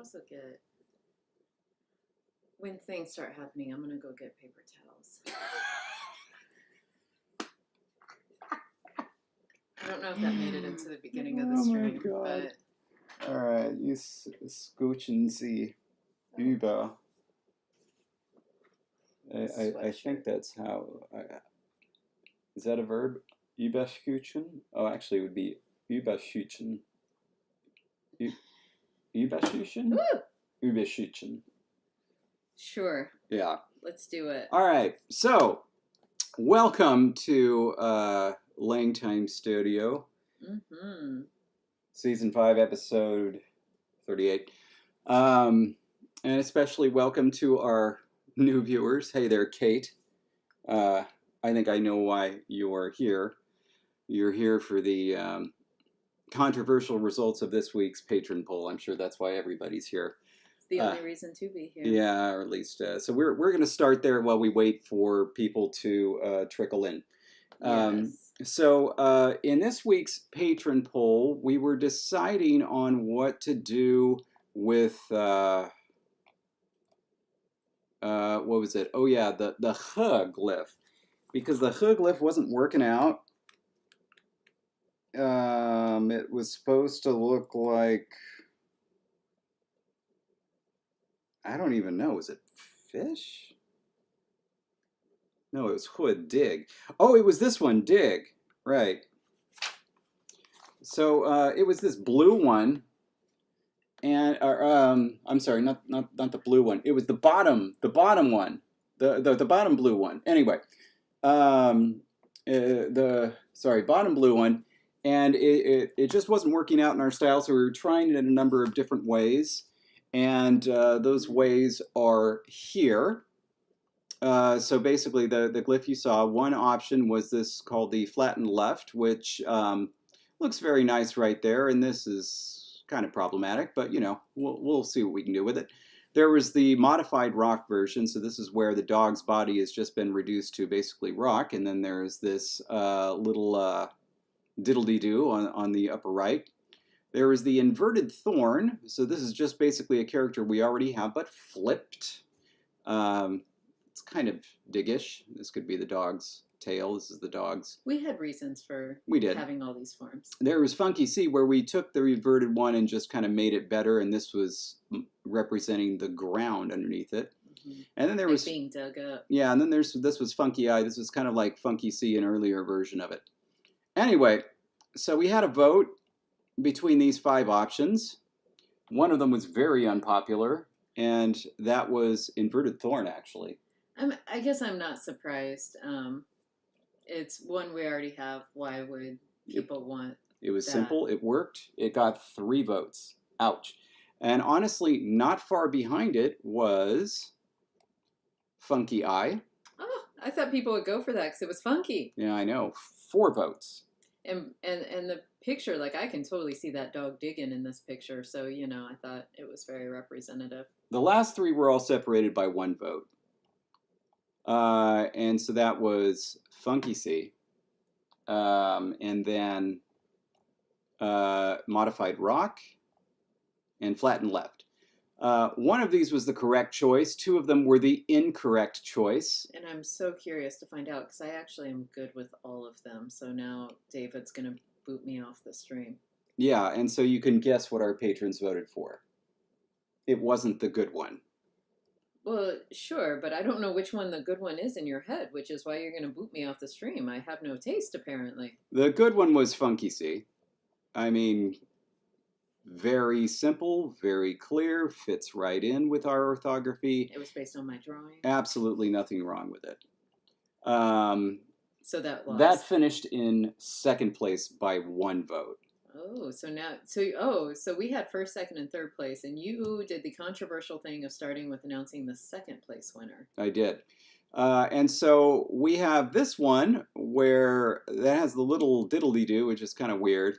also get, when things start happening, I'm going to go get paper towels. I don't know if that made it into the beginning of the stream, but... All right, you scoochen sie über. I think that's how... is that a verb? Überschüchen? Oh, actually, it would be überschüchen. Überschüchen? Überschüchen. Sure. Yeah. Let's do it. All right. So, welcome to LangTime Studio. Mm-hmm. Season 5, episode 38. And especially welcome to our new viewers. Hey there, Kate. I think I know why you are here. You're here for the controversial results of this week's patron poll. I'm sure that's why everybody's here. It's the only reason to be here. Yeah, or at least. So we're going to start there while we wait for people to trickle in. Yes. So in this week's patron poll, we were deciding on what to do with what was it? Oh yeah, the glyph, because the glyph wasn't working out. It was supposed to look like, I don't even know. Was it fish? No, it was hood, dig. Oh, it was this one, dig. Right. So it was this blue one, and I'm sorry, not the blue one. It was the bottom one, the bottom blue one. Anyway, bottom blue one, and it just wasn't working out in our style. So we were trying it in a number of different ways, and those ways are here. So basically, the glyph you saw, one option was this called the flattened left, which looks very nice right there, and this is kind of problematic, but you know, we'll see what we can do with it. There was the modified rock version, so this is where the dog's body has just been reduced to basically rock, and then there's this little diddle-dee-doo on the upper right. There is the inverted thorn, so this is just basically a character we already have, but flipped. It's kind of diggish. This could be the dog's tail. This is the dog's. We had reasons for having all these forms. There was Funky C, where we took the reverted one and just kind of made it better, and this was representing the ground underneath it. Mm-hmm. And then there was being dug up. Yeah, and then this was Funky I. This was kind of like Funky C, an earlier version of it. Anyway, so we had a vote between these 5 options. One of them was very unpopular, and that was inverted thorn, actually. I guess I'm not surprised. It's one we already have. Why would people want It was that? Simple. It worked. It got 3 votes. Ouch. And honestly, not far behind it was Funky I. Oh, I thought people would go for that because it was funky. Yeah, I know. 4 votes. And the picture, like I can totally see that dog digging in this picture. So, you know, I thought it was very representative. The last 3 were all separated by 1 vote. And so that was Funky C, and then modified rock, and flattened left. One of these was the correct choice. 2 of them were the incorrect choice. And I'm so curious to find out because I actually am good with all of them. So now David's going to boot me off the stream. Yeah, and so you can guess what our patrons voted for. It wasn't the good one. Well, sure, but I don't know which one the good one is in your head, which is why you're going to boot me off the stream. I have no taste, apparently. The good one was Funky C. I mean, very simple, very clear, fits right in with our orthography. It was based on my drawing. Absolutely nothing wrong with it. So that lost. That finished in 2nd place by 1 vote. Oh, so we had 1st, 2nd, and 3rd place, and you did the controversial thing of starting with announcing the 2nd place winner. I did. And so we have this one where that has the little diddle-dee-doo, which is kind of weird.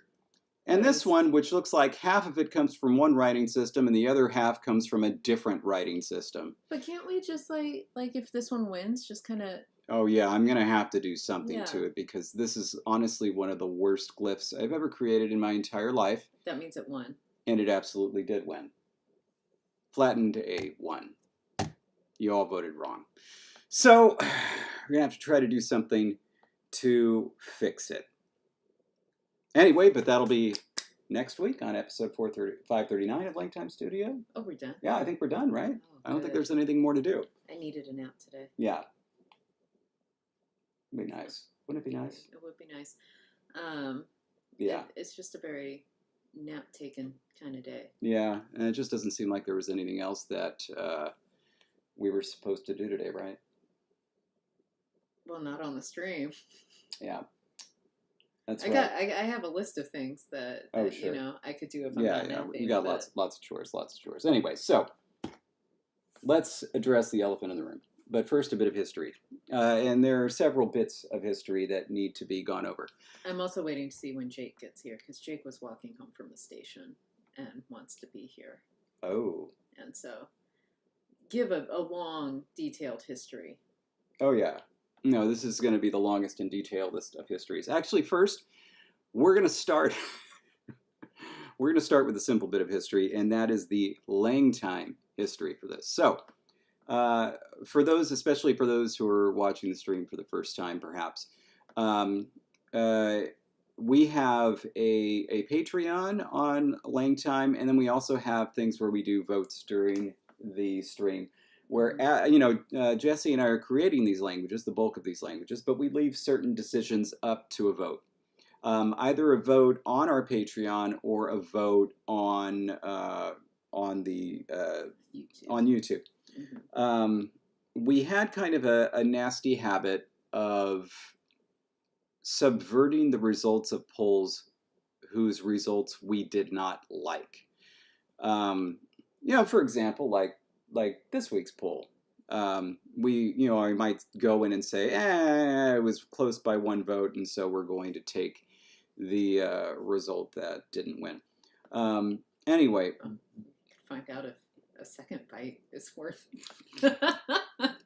And this one, which looks like half of it comes from one writing system and the other half comes from a different writing system. But can't we just, like if this one wins, just kind of... Oh, yeah, I'm going to have to do something to it because this is honestly one of the worst glyphs I've ever created in my entire life. That means it won. And it absolutely did win. flattened a 1. You all voted wrong. So we're going to have to try to do something to fix it. Anyway, but that'll be next week on episode 539 of LangTime Studio. Oh, we're done? Yeah, I think we're done, right? Oh, I don't think there's anything more to do. I needed a nap today. Yeah. It'd be nice. Wouldn't it be nice? It would be nice. Yeah. It's just a very nap-taken kind of day. Yeah, and it just doesn't seem like there was anything else that we were supposed to do today, right? Well, not on the stream. Yeah. That's right. I have a list of things that sure. you know, I could do if I'm not napping. We got lots of chores. Anyway, so let's address the elephant in the room. But first, a bit of history. And there are several bits of history that need to be gone over. I'm also waiting to see when Jake gets here, because Jake was walking home from the station and wants to be here. Oh. And so, give a long, detailed history. Oh, yeah. No, this is going to be the longest and detailed of histories. Actually, first, we're going to start... we're going to start with a simple bit of history, and that is the LangTime history for this. So... for those, especially for those who are watching the stream for the first time, perhaps, we have a Patreon on LangTime, and then we also have things where we do votes during the stream, where Jesse and I are creating these languages, the bulk of these languages, but we leave certain decisions up to a vote. Either a vote on our Patreon or a vote on YouTube. Mm-hmm. We had kind of a nasty habit of subverting the results of polls whose results we did not like. For example, like this week's poll. I might go in and say, it was close by 1 vote, and so we're going to take the result that didn't win. Anyway. Find out if a second bite is worth.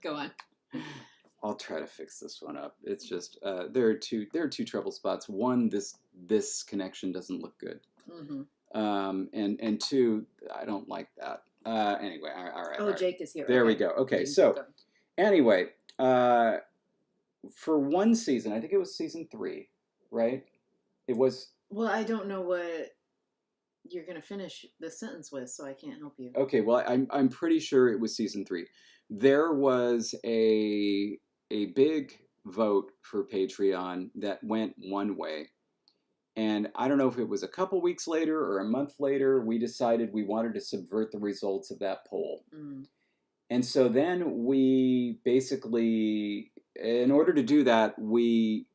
Go on. I'll try to fix this one up. It's just there are two trouble spots. One, this connection doesn't look good. Mm-hmm. And two, I don't like that. Anyway, all right. Oh, Jake is here. There we go. Okay, so anyway, for one season, I think it was season 3, right? It was. Well, I don't know what you're going to finish the sentence with, so I can't help you. Okay, well, I'm pretty sure it was season 3. There was a big vote for Patreon that went one way. And I don't know if it was a couple weeks later or a month later, we decided we wanted to subvert the results of that poll. Mm. And so then we basically, in order to do that, we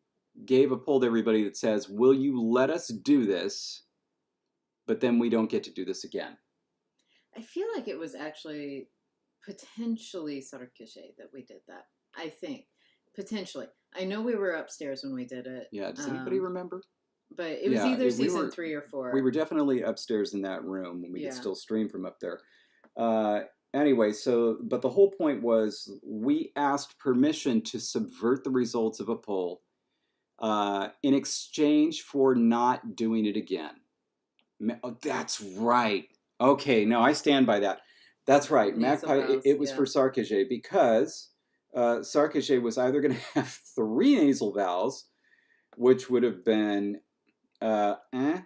gave a poll to everybody that says, will you let us do this? But then we don't get to do this again. I feel like it was actually potentially sarkishe that we did that. I think. Potentially. I know we were upstairs when we did it. Yeah, does anybody remember? But it was either season 3 or 4. We were definitely upstairs in that room when we could still stream from up there. Anyway, but the whole point was we asked permission to subvert the results of a poll in exchange for not doing it again. Oh, that's right. Okay, no, I stand by that. That's right. Magpie, it was for sarkishe because sarkishe was either going to have 3 nasal vowels, which would have been and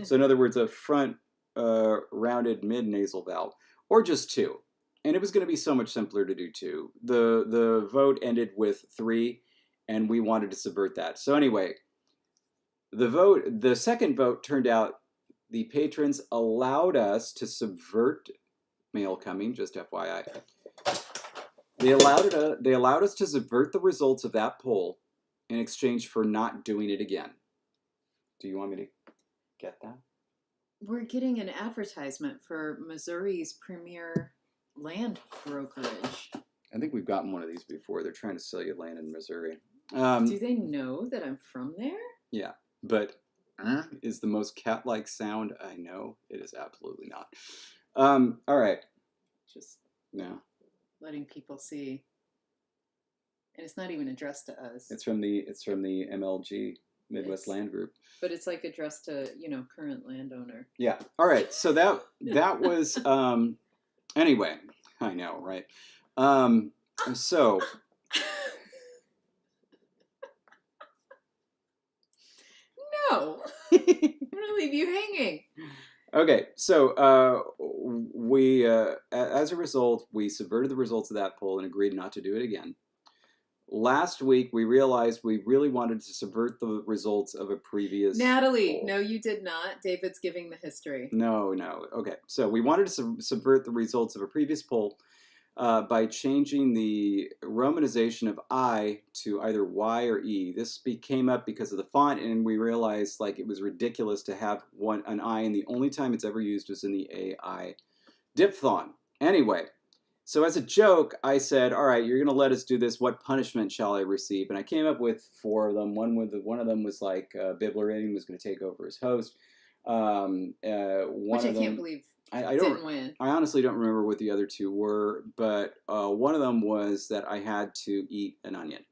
So in other words, a front rounded mid nasal vowel, or just 2. And it was going to be so much simpler to do 2. The vote ended with 3, and we wanted to subvert that. So anyway, the second vote turned out the patrons allowed us to subvert mail coming, just FYI. They allowed us to subvert the results of that poll in exchange for not doing it again. Do you want me to get that? We're getting an advertisement for Missouri's premier land brokerage. I think we've gotten one of these before. They're trying to sell you land in Missouri. Do they know that I'm from there? Yeah, but is the most cat-like sound I know. It is absolutely not. All right. Just letting people see. And it's not even addressed to us. It's from the MLG Midwest Land Group. But it's like addressed to, current landowner. Yeah. All right. So that was anyway. I know, right? So No, I'm gonna leave you hanging. okay. So we, as a result, we subverted the results of that poll and agreed not to do it again. Last week, we realized we really wanted to subvert the results of a previous Natalie, poll. no, you did not. David's giving the history. No. Okay. So we wanted to subvert the results of a previous poll by changing the romanization of I to either Y or E. This came up because of the font, and we realized like it was ridiculous to have an I, and the only time it's ever used was in the AI diphthong. Anyway. So as a joke, I said, all right, you're going to let us do this. What punishment shall I receive? And I came up with 4 of them. One of them was like Biblerating was going to take over as host. Which I can't believe didn't win. I honestly don't remember what the other 2 were, but one of them was that I had to eat an onion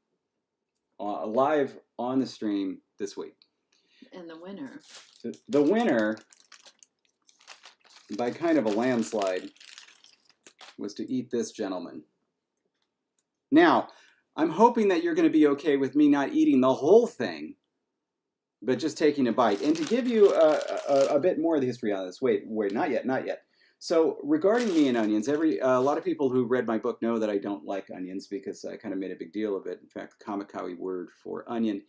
live on the stream this week. And the winner? The winner, by kind of a landslide, was to eat this gentleman. Now, I'm hoping that you're going to be okay with me not eating the whole thing, but just taking a bite. And to give you a bit more of the history on this, wait, not yet. So regarding me and onions, a lot of people who read my book know that I don't like onions because I kind of made a big deal of it. In fact, the Kamikawi word for onion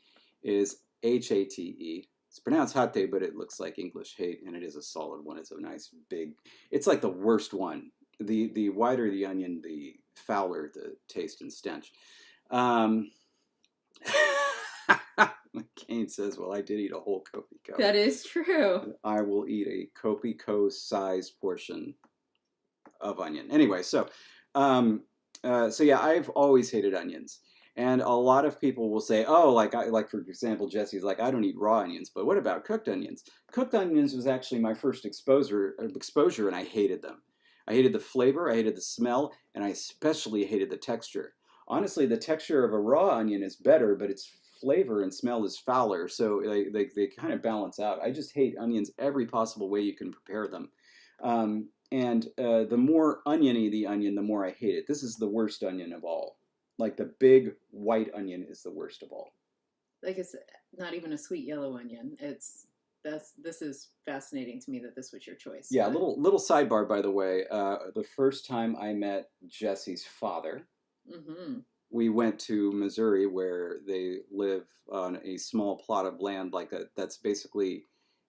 is H-A-T-E. It's pronounced hate, but it looks like English hate, and it is a solid one. It's a nice big, it's like the worst one. The whiter the onion, the fouler the taste and stench. Kane says, well, I did eat a whole Kopiko. That is true. I will eat a Kopiko-sized portion of onion. Anyway, so yeah, I've always hated onions. And a lot of people will say, oh, like for example, Jesse's like, I don't eat raw onions, but what about cooked onions? Cooked onions was actually my first exposure, and I hated them. I hated the flavor, I hated the smell, and I especially hated the texture. Honestly, the texture of a raw onion is better, but its flavor and smell is fouler, so they kind of balance out. I just hate onions every possible way you can prepare them. And the more oniony the onion, the more I hate it. This is the worst onion of all. Like the big white onion is the worst of all. Like it's not even a sweet yellow onion. This is fascinating to me that this was your choice. Yeah, little sidebar, by the way. The first time I met Jesse's father, we went to Missouri, where they live on a small plot of land that's basically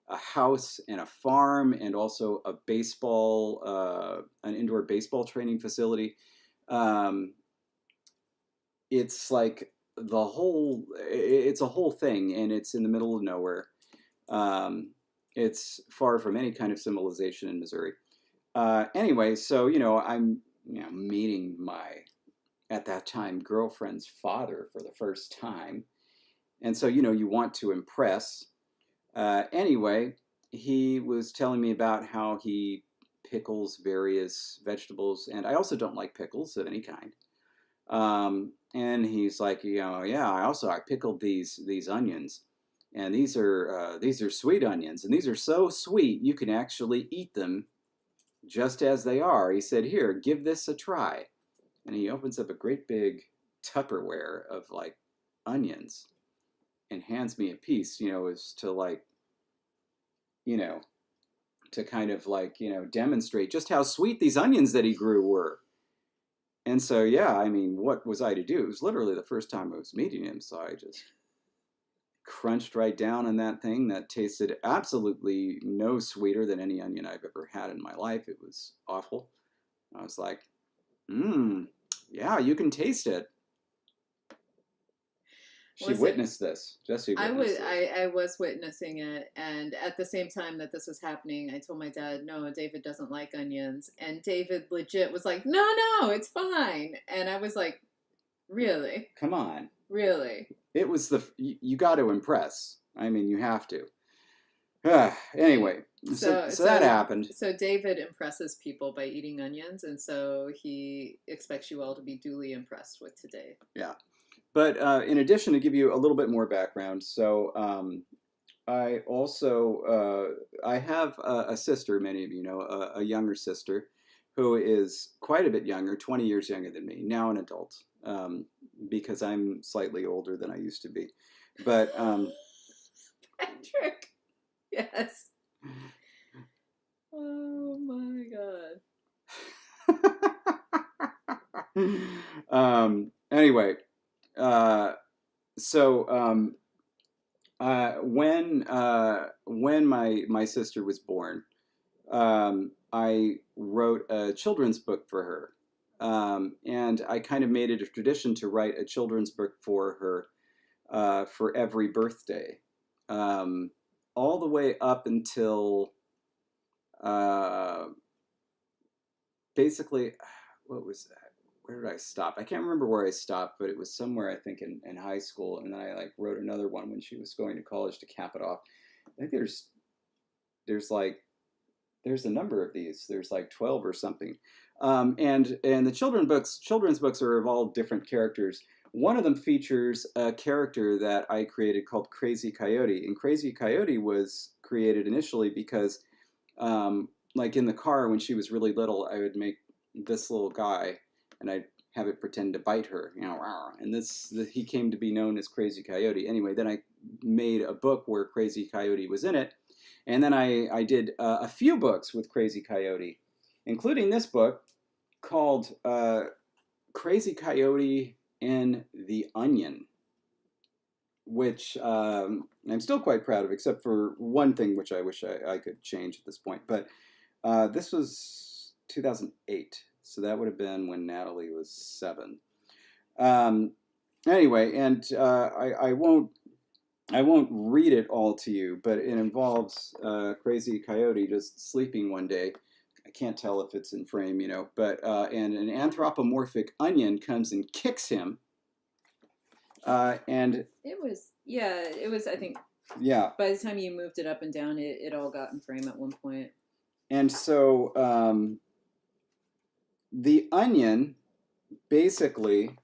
a house and a farm, and also a an indoor baseball training facility. It's like it's a whole thing, and it's in the middle of nowhere. It's far from any kind of civilization in Missouri. Anyway, so, I'm meeting my, at that time, girlfriend's father for the first time. And so, you want to impress. Anyway, he was telling me about how he pickles various vegetables, and I also don't like pickles of any kind. And he's like, yeah, I pickled these onions. And these are sweet onions, and these are so sweet you can actually eat them just as they are. He said, here, give this a try. And he opens up a great big Tupperware of like onions and hands me a piece, as to like, to kind of like, demonstrate just how sweet these onions that he grew were. And so, yeah, I mean, what was I to do? It was literally the first time I was meeting him, so I just crunched right down on that thing that tasted absolutely no sweeter than any onion I've ever had in my life. It was awful. I was like, yeah, you can taste it. She witnessed this. Jesse witnessed this. I was witnessing it, and at the same time that this was happening, I told my dad, no, David doesn't like onions. And David legit was like, no, it's fine. And I was like, really? Come on. Really? It was you got to impress. I mean, you have to. Anyway, so that happened. So David impresses people by eating onions, and so he expects you all to be duly impressed with today. Yeah. But in addition, to give you a little bit more background, so I also I have a sister. Many of you know a younger sister, who is quite a bit younger, 20 years younger than me, now an adult, because I'm slightly older than I used to be. But Patrick. Yes. Oh my God. Anyway, so when my sister was born, I wrote a children's book for her, and I kind of made it a tradition to write a children's book for her for every birthday, all the way up until uh, basically, what was that? Where did I stop? I can't remember where I stopped, but it was somewhere I think in high school, and then I like wrote another one when she was going to college to cap it off. I think there's like there's a number of these. There's like 12 or something, and the children's books are of all different characters. One of them features a character that I created called Crazy Coyote, and Crazy Coyote was created initially because, like in the car when she was really little, I would make this little guy, and I'd have it pretend to bite her, you know, and he came to be known as Crazy Coyote. Anyway, then I made a book where Crazy Coyote was in it, and then I did a few books with Crazy Coyote, including this book called Crazy Coyote and the Onion, which I'm still quite proud of, except for one thing which I wish I could change at this point. But this was 2008, so that would have been when Natalie was 7. Anyway, and I won't read it all to you, but it involves Crazy Coyote just sleeping one day. I can't tell if it's in frame, you know, but and an anthropomorphic onion comes and kicks him. And It was, I think, yeah, by the time you moved it up and down, it all got in frame at one point. and so the onion basically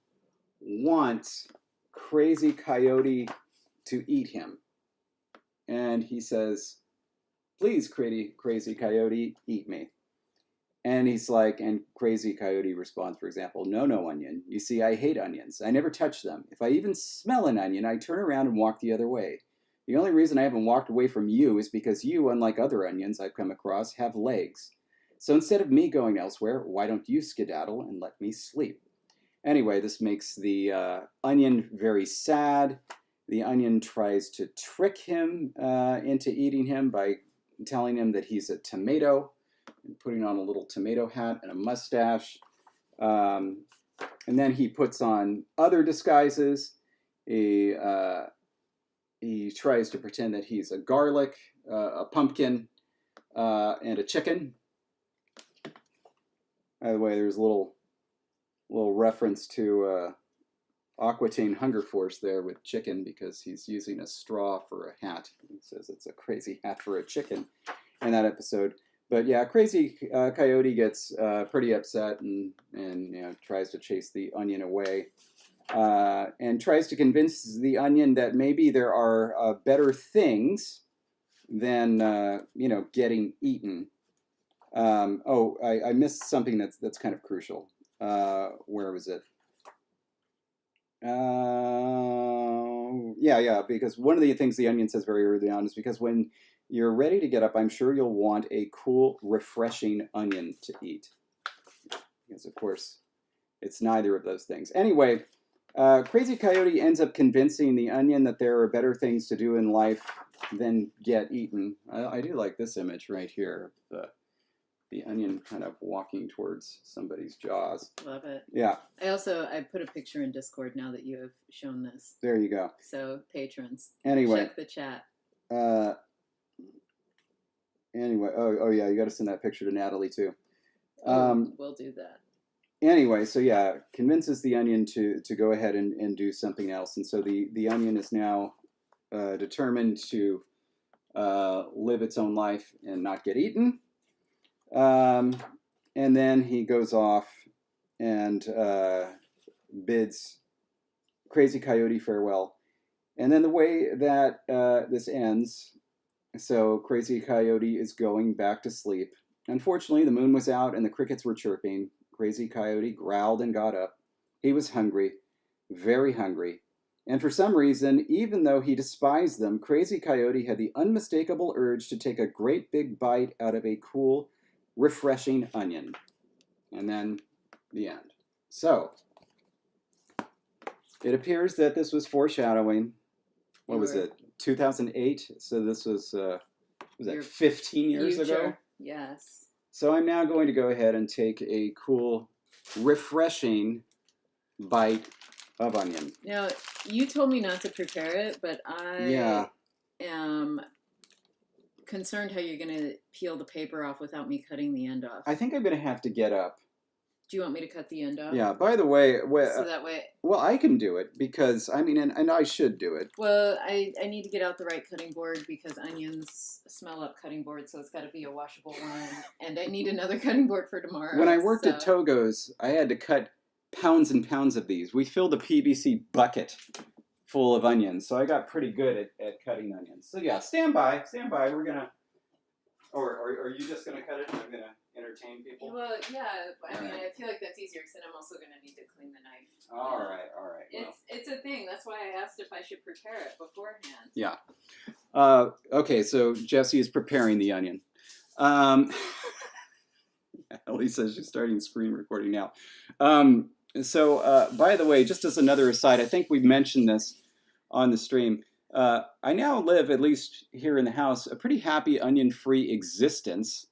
wants Crazy Coyote to eat him. And he says, please, Crazy Coyote, eat me. And he's like, and Crazy Coyote responds, for example, no, onion. You see, I hate onions. I never touch them. If I even smell an onion, I turn around and walk the other way. The only reason I haven't walked away from you is because you, unlike other onions I've come across, have legs. So instead of me going elsewhere, why don't you skedaddle and let me sleep? Anyway, this makes the onion very sad. The onion tries to trick him into eating him by telling him that he's a tomato, and putting on a little tomato hat and a mustache. And then he puts on other disguises. He tries to pretend that he's a garlic, a pumpkin, and a chicken. By the way, there's a little reference to Aqua Teen Hunger Force there with chicken, because he's using a straw for a hat. He says it's a crazy hat for a chicken in that episode. But yeah, Crazy Coyote gets pretty upset and you know, tries to chase the onion away, and tries to convince the onion that maybe there are better things than you know, getting eaten. I missed something that's kind of crucial. Where was it? Yeah, because one of the things the onion says very early on is, because when you're ready to get up, I'm sure you'll want a cool, refreshing onion to eat. Because, of course, it's neither of those things. Anyway, Crazy Coyote ends up convincing the onion that there are better things to do in life than get eaten. I do like this image right here. The onion kind of walking towards somebody's jaws. Love it. Yeah. I put a picture in Discord now that you have shown this. There you go. So patrons, anyway, check the chat. Anyway, yeah, you got to send that picture to Natalie too. We'll do that. Anyway, so yeah, convinces the onion to go ahead and do something else, and so the onion is now determined to live its own life and not get eaten. And then he goes off and bids Crazy Coyote, farewell. And then the way that this ends, so Crazy Coyote is going back to sleep. Unfortunately, the moon was out and the crickets were chirping. Crazy Coyote growled and got up. He was hungry, very hungry. And for some reason, even though he despised them, Crazy Coyote had the unmistakable urge to take a great big bite out of a cool, refreshing onion. And then the end. So, it appears that this was foreshadowing. What was it? 2008. So this was that 15 years ago? Yes. So I'm now going to go ahead and take a cool, refreshing bite of onion. Now, you told me not to prepare it, but I am concerned how you're going to peel the paper off without me cutting the end off. I think I'm going to have to get up. Do you want me to cut the end off? Yeah, by the way... so that way... Well, I can do it because, I mean, and I should do it. Well, I need to get out the right cutting board because onions smell up cutting board, so it's got to be a washable one. And I need another cutting board for tomorrow. When I worked at Togo's, I had to cut pounds and pounds of these. We filled a PVC bucket full of onions, so I got pretty good at cutting onions. So yeah, stand by. We're going to... Or are you just going to cut it and I'm going to entertain people? Well, yeah. I mean, I feel like that's easier because then I'm also going to need to clean the knife. All right. Well. It's a thing. That's why I asked if I should prepare it beforehand. Yeah. Okay, so Jessie is preparing the onion. Ellie says she's starting screen recording now. By the way, just as another aside, I think we mentioned this on the stream. I now live, at least here in the house, a pretty happy onion-free existence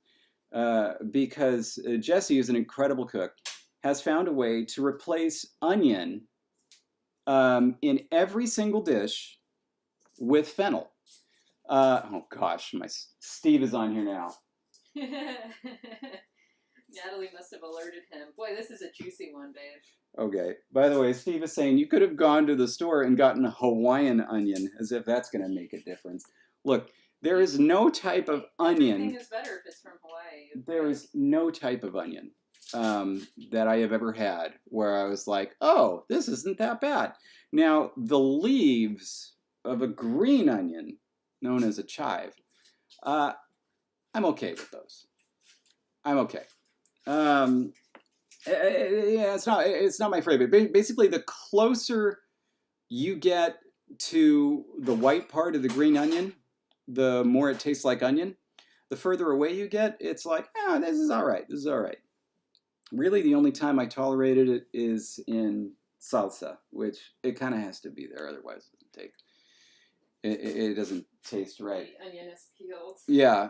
because Jessie is an incredible cook, has found a way to replace onion in every single dish with fennel. Oh gosh, Steve is on here now. Natalie must have alerted him. Boy, this is a juicy one, babe. Okay. By the way, Steve is saying you could have gone to the store and gotten a Hawaiian onion, as if that's going to make a difference. Look, there is no type of onion. Everything is better if it's from Hawaii. There is no type of onion that I have ever had where I was like, oh, this isn't that bad. Now, the leaves of a green onion, known as a chive, I'm okay with those. I'm okay. Yeah, it's not my favorite. Basically, the closer you get to the white part of the green onion, the more it tastes like onion. The further away you get, it's like, this is all right. This is all right. Really, the only time I tolerated it is in salsa, which it kind of has to be there, otherwise it doesn't taste right. The onion is peeled. Yeah.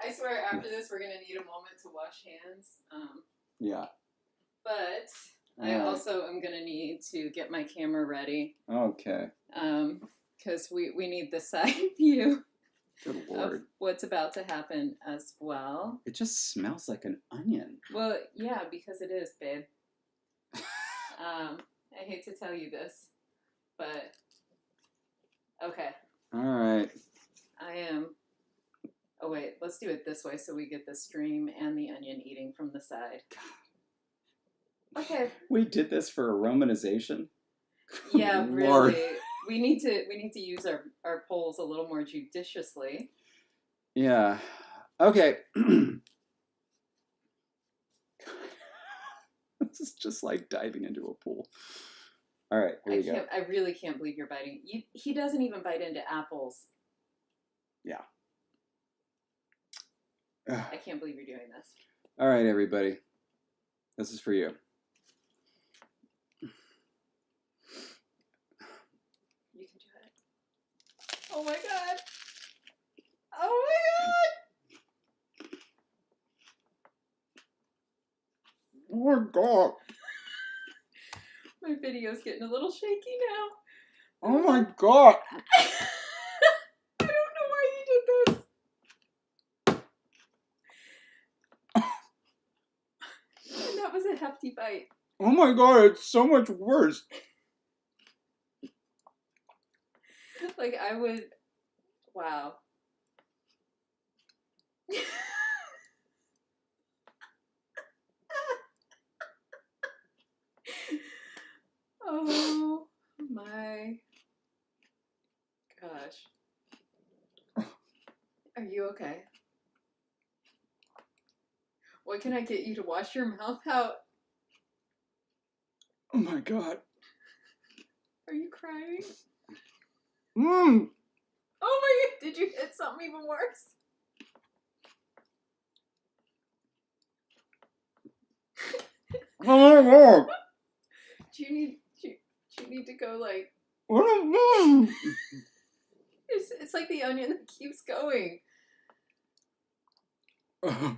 I swear, after this, we're gonna need a moment to wash hands. Yeah. But I also am gonna need to get my camera ready. Okay. Because we need the side view. Good Lord. Of what's about to happen as well. It just smells like an onion. Well, yeah, because it is, babe. I hate to tell you this, but okay. All right. I am. Oh wait, let's do it this way so we get the stream and the onion eating from the side. Okay. We did this for a romanization. Yeah, Lord. really. We need to use our polls a little more judiciously. Yeah. Okay. This is just like diving into a pool. All right, here we go. I really can't believe you're biting. He doesn't even bite into apples. Yeah. I can't believe you're doing this. All right, everybody. This is for you. You can do it. Oh my god. Oh my god. Oh my god. My video's getting a little shaky now. Oh my god. I don't know why you did this. And that was a hefty bite. Oh my god, it's so much worse. Like I would, wow. my gosh. Are you okay? What can I get you to wash your mouth out? Oh my god. Are you crying? Mmm. Oh my god, did you hit something even worse? Oh my god. Do you need to go like What? it's like the onion that keeps going. Oh.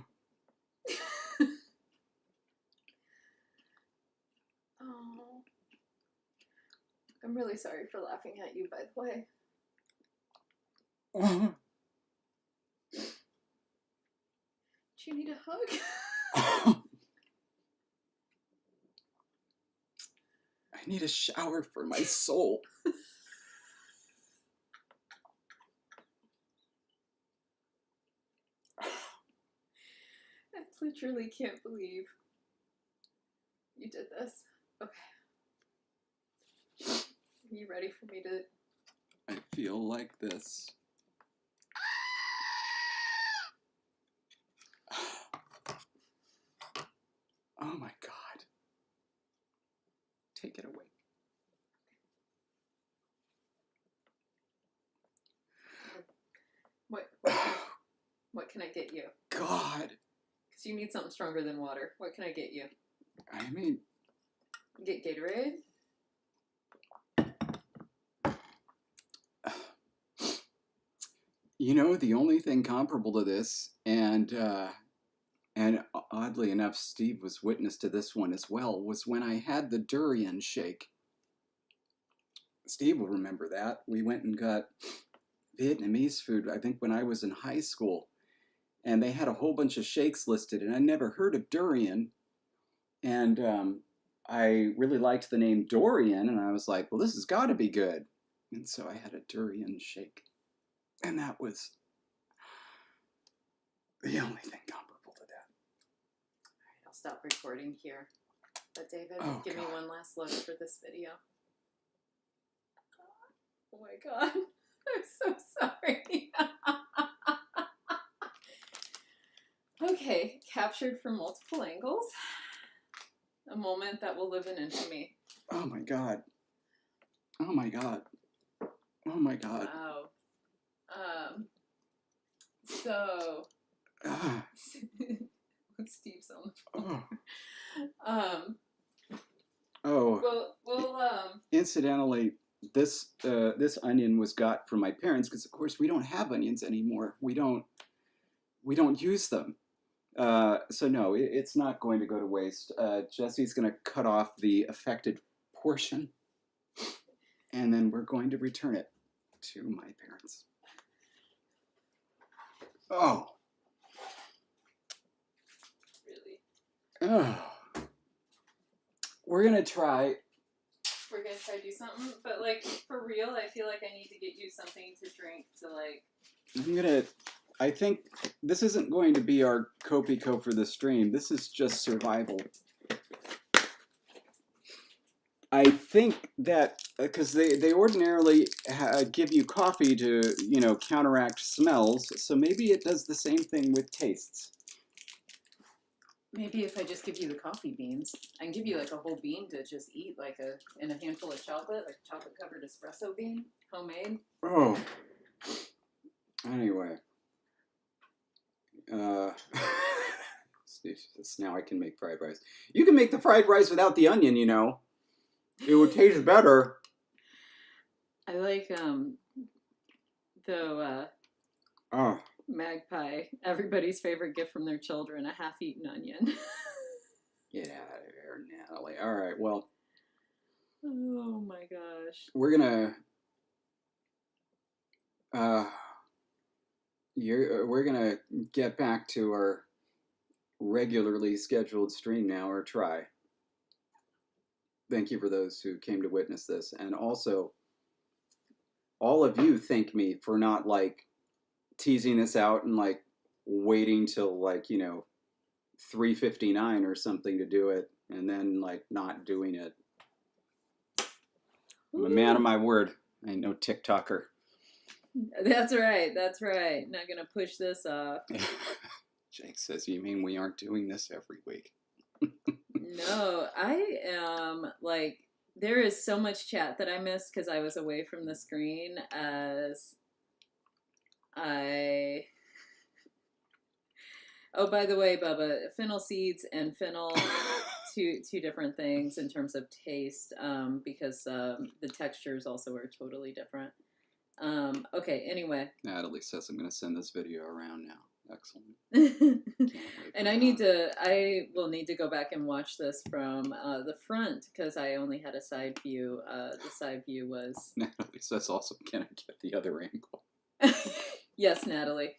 I'm really sorry for laughing at you, by the way. Do you need a hug? I need a shower for my soul. I literally can't believe you did this. Okay. Are you ready for me to... I feel like this. Oh my god. Take it away. What can I get you? God. Because you need something stronger than water. What can I get you? I mean... Get Gatorade? You know, the only thing comparable to this, and oddly enough, Steve was witness to this one as well, was when I had the durian shake. Steve will remember that. We went and got Vietnamese food, I think when I was in high school, and they had a whole bunch of shakes listed, and I never heard of durian, and I really liked the name Dorian, and I was like, well, this has got to be good. And so I had a durian shake. And that was the only thing comparable to that. All right, I'll stop recording here. But David, give me one last look for this video. Oh my god. I'm so sorry. Okay, captured from multiple angles. A moment that will live in infamy. Oh my god. Oh my god. Oh my god. Wow. So Steve's on the phone. Incidentally, this onion was got from my parents because of course we don't have onions anymore. We don't use them. So no, it's not going to go to waste. Jesse's going to cut off the affected portion, and then we're going to return it to my parents. Oh. Really? Oh. We're going to try. We're going to try to do something, but like for real, I feel like I need to get you something to drink to like... I think this isn't going to be our Copico for the stream. This is just survival. I think that, because they ordinarily give you coffee to, you know, counteract smells, so maybe it does the same thing with tastes. Maybe if I just give you the coffee beans, I can give you like a whole bean to just eat, like in a handful of chocolate, like a chocolate-covered espresso bean, homemade. Oh. Anyway. Steve says, now I can make fried rice. You can make the fried rice without the onion, you know. It would taste better. I like, magpie, everybody's favorite gift from their children, a half-eaten onion. Get out of here, Natalie. All right, well. Oh my gosh. We're gonna get back to our regularly scheduled stream now, or try. Thank you for those who came to witness this, and also all of you thank me for not like teasing this out and like waiting till like, you know, 3:59 or something to do it, and then like not doing it. I'm a man of my word. I ain't no TikToker. That's right. That's right. Not gonna push this off. Jake says, "You mean we aren't doing this every week?" No, I am like there is so much chat that I missed because I was away from the screen as I. Oh, by the way, Bubba, fennel seeds and fennel, two different things in terms of taste, because the textures also are totally different. Okay, anyway. Natalie says, "I'm going to send this video around now." Excellent. And I will need to go back and watch this from the front because I only had a side view. The side view was. Natalie says also, "Can I get the other angle?" Yes, Natalie.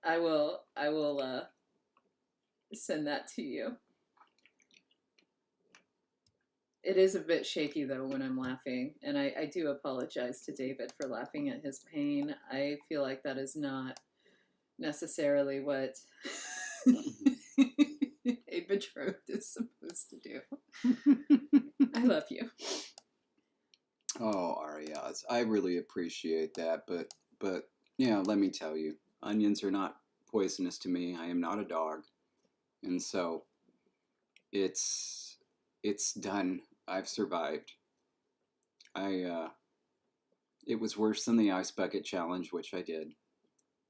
I will send that to you. It is a bit shaky though when I'm laughing, and I do apologize to David for laughing at his pain. I feel like that is not necessarily what a betrothed is supposed to do. I love you. Oh, Ariaz, I really appreciate that, but let me tell you, onions are not poisonous to me. I am not a dog, and so it's done. I've survived. It was worse than the ice bucket challenge, which I did,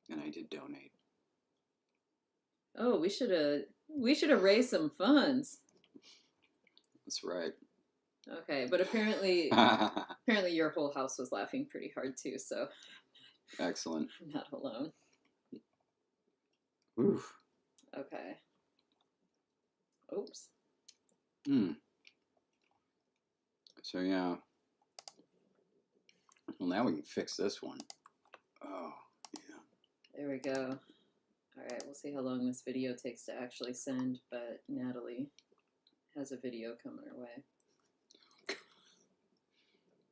and I did donate. Oh, we should have raised some funds. That's right. Okay, but apparently your whole house was laughing pretty hard too, so Excellent. I'm not alone. Oof. Okay. Oops. So yeah. Well, now we can fix this one. Oh, yeah. There we go. All right, we'll see how long this video takes to actually send, but Natalie has a video coming her way.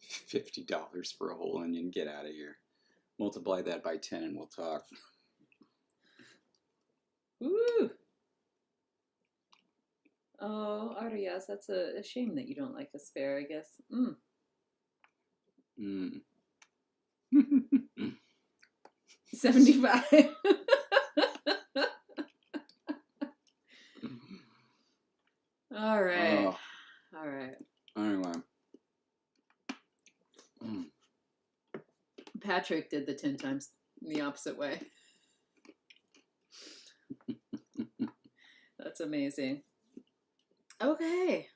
$50 for a whole onion. Get out of here. Multiply that by 10 and we'll talk. Woo! Oh, Arias, that's a shame that you don't like asparagus. 75. All right. All right. Anyway. Patrick did the 10 times the opposite way. That's amazing. Okay.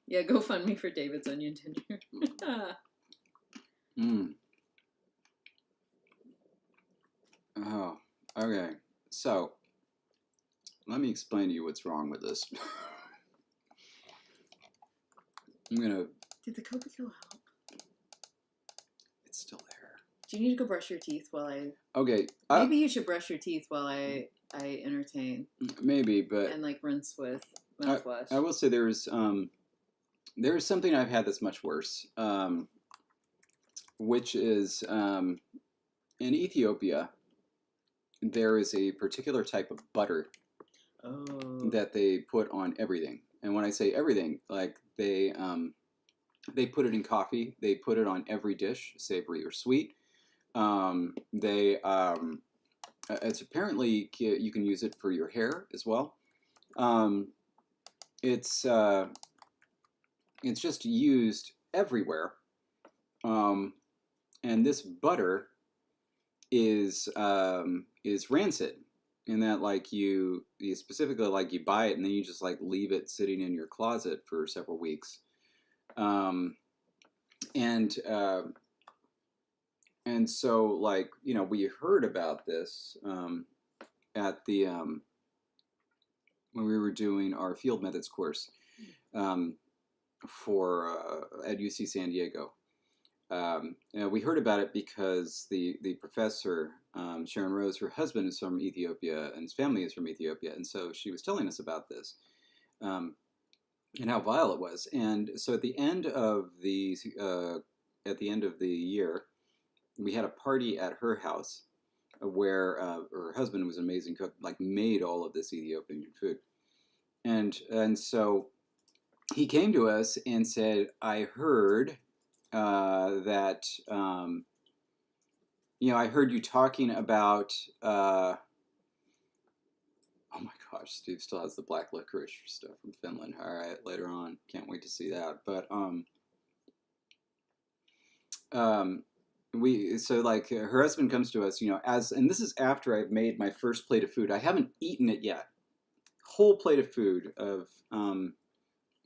Yeah, go fund me for David's onion dinner. Oh, okay. So, let me explain to you what's wrong with this. I'm gonna. Did the Copico help? It's still there. Do you need to go brush your teeth while I? Okay. Maybe you should brush your teeth while I entertain. Maybe, but and like rinse with mouthwash. I will say there's something I've had that's much worse, which is in Ethiopia. There is a particular type of butter that they put on everything, and when I say everything, like they put it in coffee, they put it on every dish, savory or sweet. It's apparently you can use it for your hair as well. It's just used everywhere, and this butter is rancid in that like you specifically like you buy it and then you just like leave it sitting in your closet for several weeks, and so like we heard about this at the when we were doing our field methods course for at UC San Diego. We heard about it because the professor, Sharon Rose, her husband is from Ethiopia and his family is from Ethiopia, and so she was telling us about this and how vile it was. And so at the end of the year, we had a party at her house where her husband was an amazing cook, like made all of this Ethiopian food, and so he came to us and said, I heard that, I heard you talking about, oh my gosh, Steve still has the black licorice stuff from Finland. All right, later on. Can't wait to see that. But, her husband comes to us, and this is after I've made my first plate of food. I haven't eaten it yet. Whole plate of food of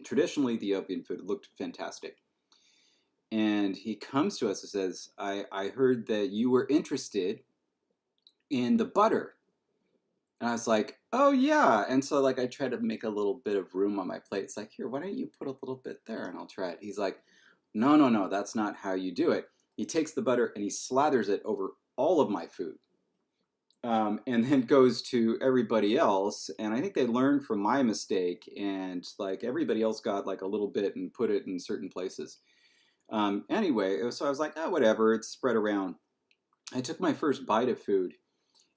traditional Ethiopian food. It looked fantastic. And he comes to us and says, I heard that you were interested in the butter. And I was like, oh yeah. And so I tried to make a little bit of room on my plate. It's like, here, why don't you put a little bit there and I'll try it. He's like, no, that's not how you do it. He takes the butter and he slathers it over all of my food. And then goes to everybody else. And I think they learned from my mistake. And everybody else got a little bit and put it in certain places. Anyway, so I was like, oh, whatever, it's spread around. I took my first bite of food,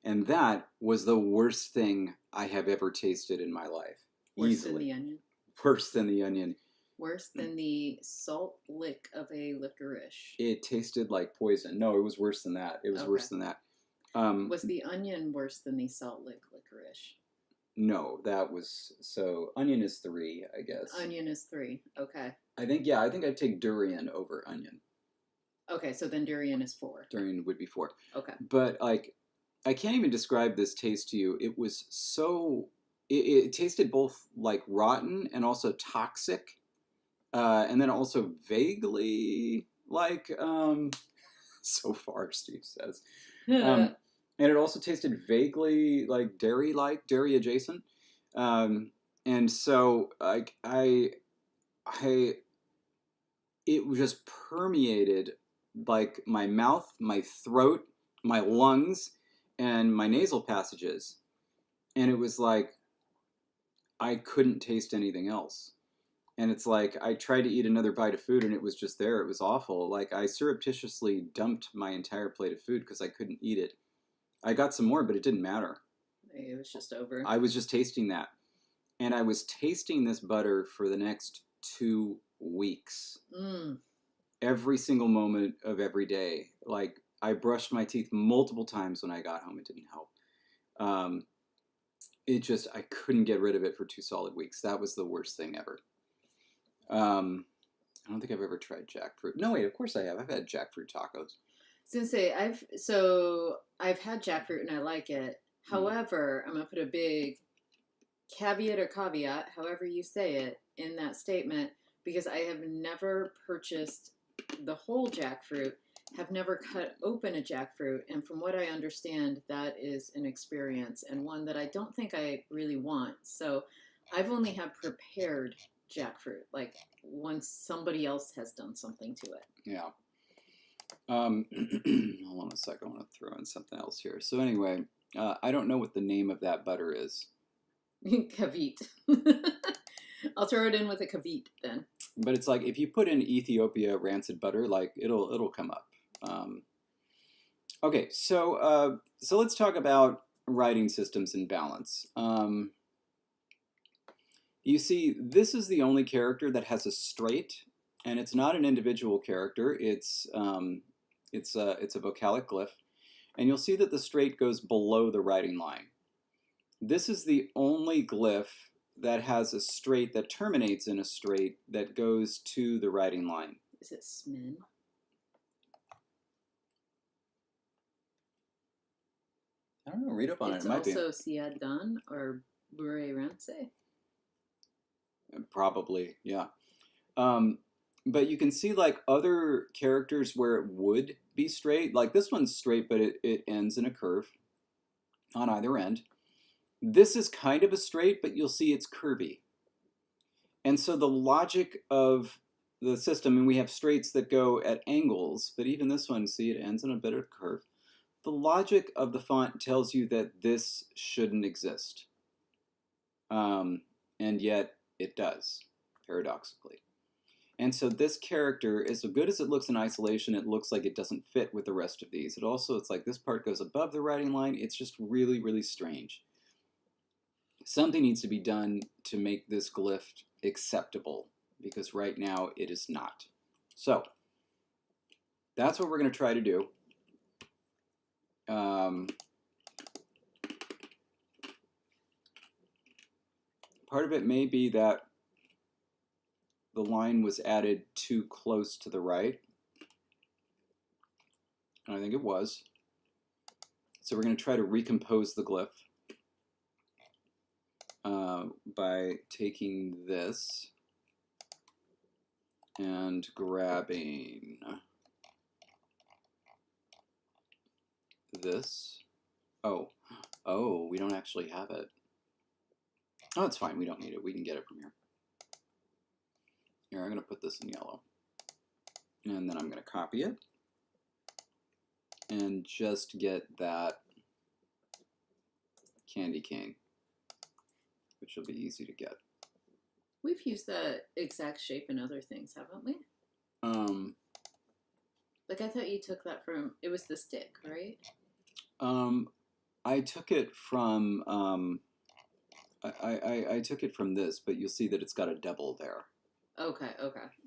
and that was the worst thing I have ever tasted in my life. Worse than the onion? Worse than the onion. Worse than the salt lick of a licorice. It tasted like poison. No, it was worse than that. It was worse than that. Was the onion worse than the salt lick licorice? No, that was, so onion is 3, I guess. Onion is 3, okay. I think I'd take durian over onion. Okay, so then durian is 4. Durian would be 4. Okay. But I can't even describe this taste to you. It was so, it tasted both rotten and also toxic. And then also vaguely so far, Steve says. And it also tasted vaguely dairy adjacent. And so it just permeated my mouth, my throat, my lungs, and my nasal passages. And it was I couldn't taste anything else. And it's I tried to eat another bite of food and it was just there. It was awful. I surreptitiously dumped my entire plate of food because I couldn't eat it. I got some more, but it didn't matter. It was just over. I was just tasting that. And I was tasting this butter for the next 2 weeks. Every single moment of every day. I brushed my teeth multiple times when I got home. It didn't help. I couldn't get rid of it for 2 solid weeks. That was the worst thing ever. I don't think I've ever tried jackfruit. No, wait, of course I have. I've had jackfruit tacos. I was gonna say, I've had jackfruit and I like it. However, I'm gonna put a big caveat, however you say it, in that statement, because I have never purchased the whole jackfruit, have never cut open a jackfruit, and from what I understand, that is an experience and one that I don't think I really want. So I've only had prepared jackfruit, once somebody else has done something to it. Yeah. Hold on a second. I want to throw in something else here. So anyway, I don't know what the name of that butter is. Kavit. I'll throw it in with a kavit then. But it's if you put in Ethiopia rancid butter, it'll come up. Okay, so let's talk about writing systems in balance. You see, this is the only character that has a straight, and it's not an individual character. It's a vocalic glyph, and you'll see that the straight goes below the writing line. This is the only glyph that has a straight that terminates in a straight that goes to the writing line. Is it smin? I don't know. Read up on it. It might be. It's also siadan or bure rance. Probably, yeah. But you can see other characters where it would be straight. This one's straight, but it ends in a curve on either end. This is kind of a straight, but you'll see it's curvy. And so the logic of the system, and we have straights that go at angles, but even this one, see, it ends in a bit of a curve. The logic of the font tells you that this shouldn't exist. And yet it does, paradoxically. And so this character, as good as it looks in isolation, it looks like it doesn't fit with the rest of these. It also, it's this part goes above the writing line. It's just really, really strange. Something needs to be done to make this glyph acceptable because right now it is not. So that's what we're going to try to do. Part of it may be that the line was added too close to the right. And I think it was. So we're going to try to recompose the glyph by taking this and grabbing this. Oh, we don't actually have it. Oh, it's fine. We don't need it. We can get it from here. Here, I'm going to put this in yellow. And then I'm going to copy it. And just get that candy cane, which will be easy to get. We've used that exact shape in other things, haven't we? Like I thought you took that from, it was the stick, right? I took it from, I took it from this, but you'll see that it's got a devil there. Okay.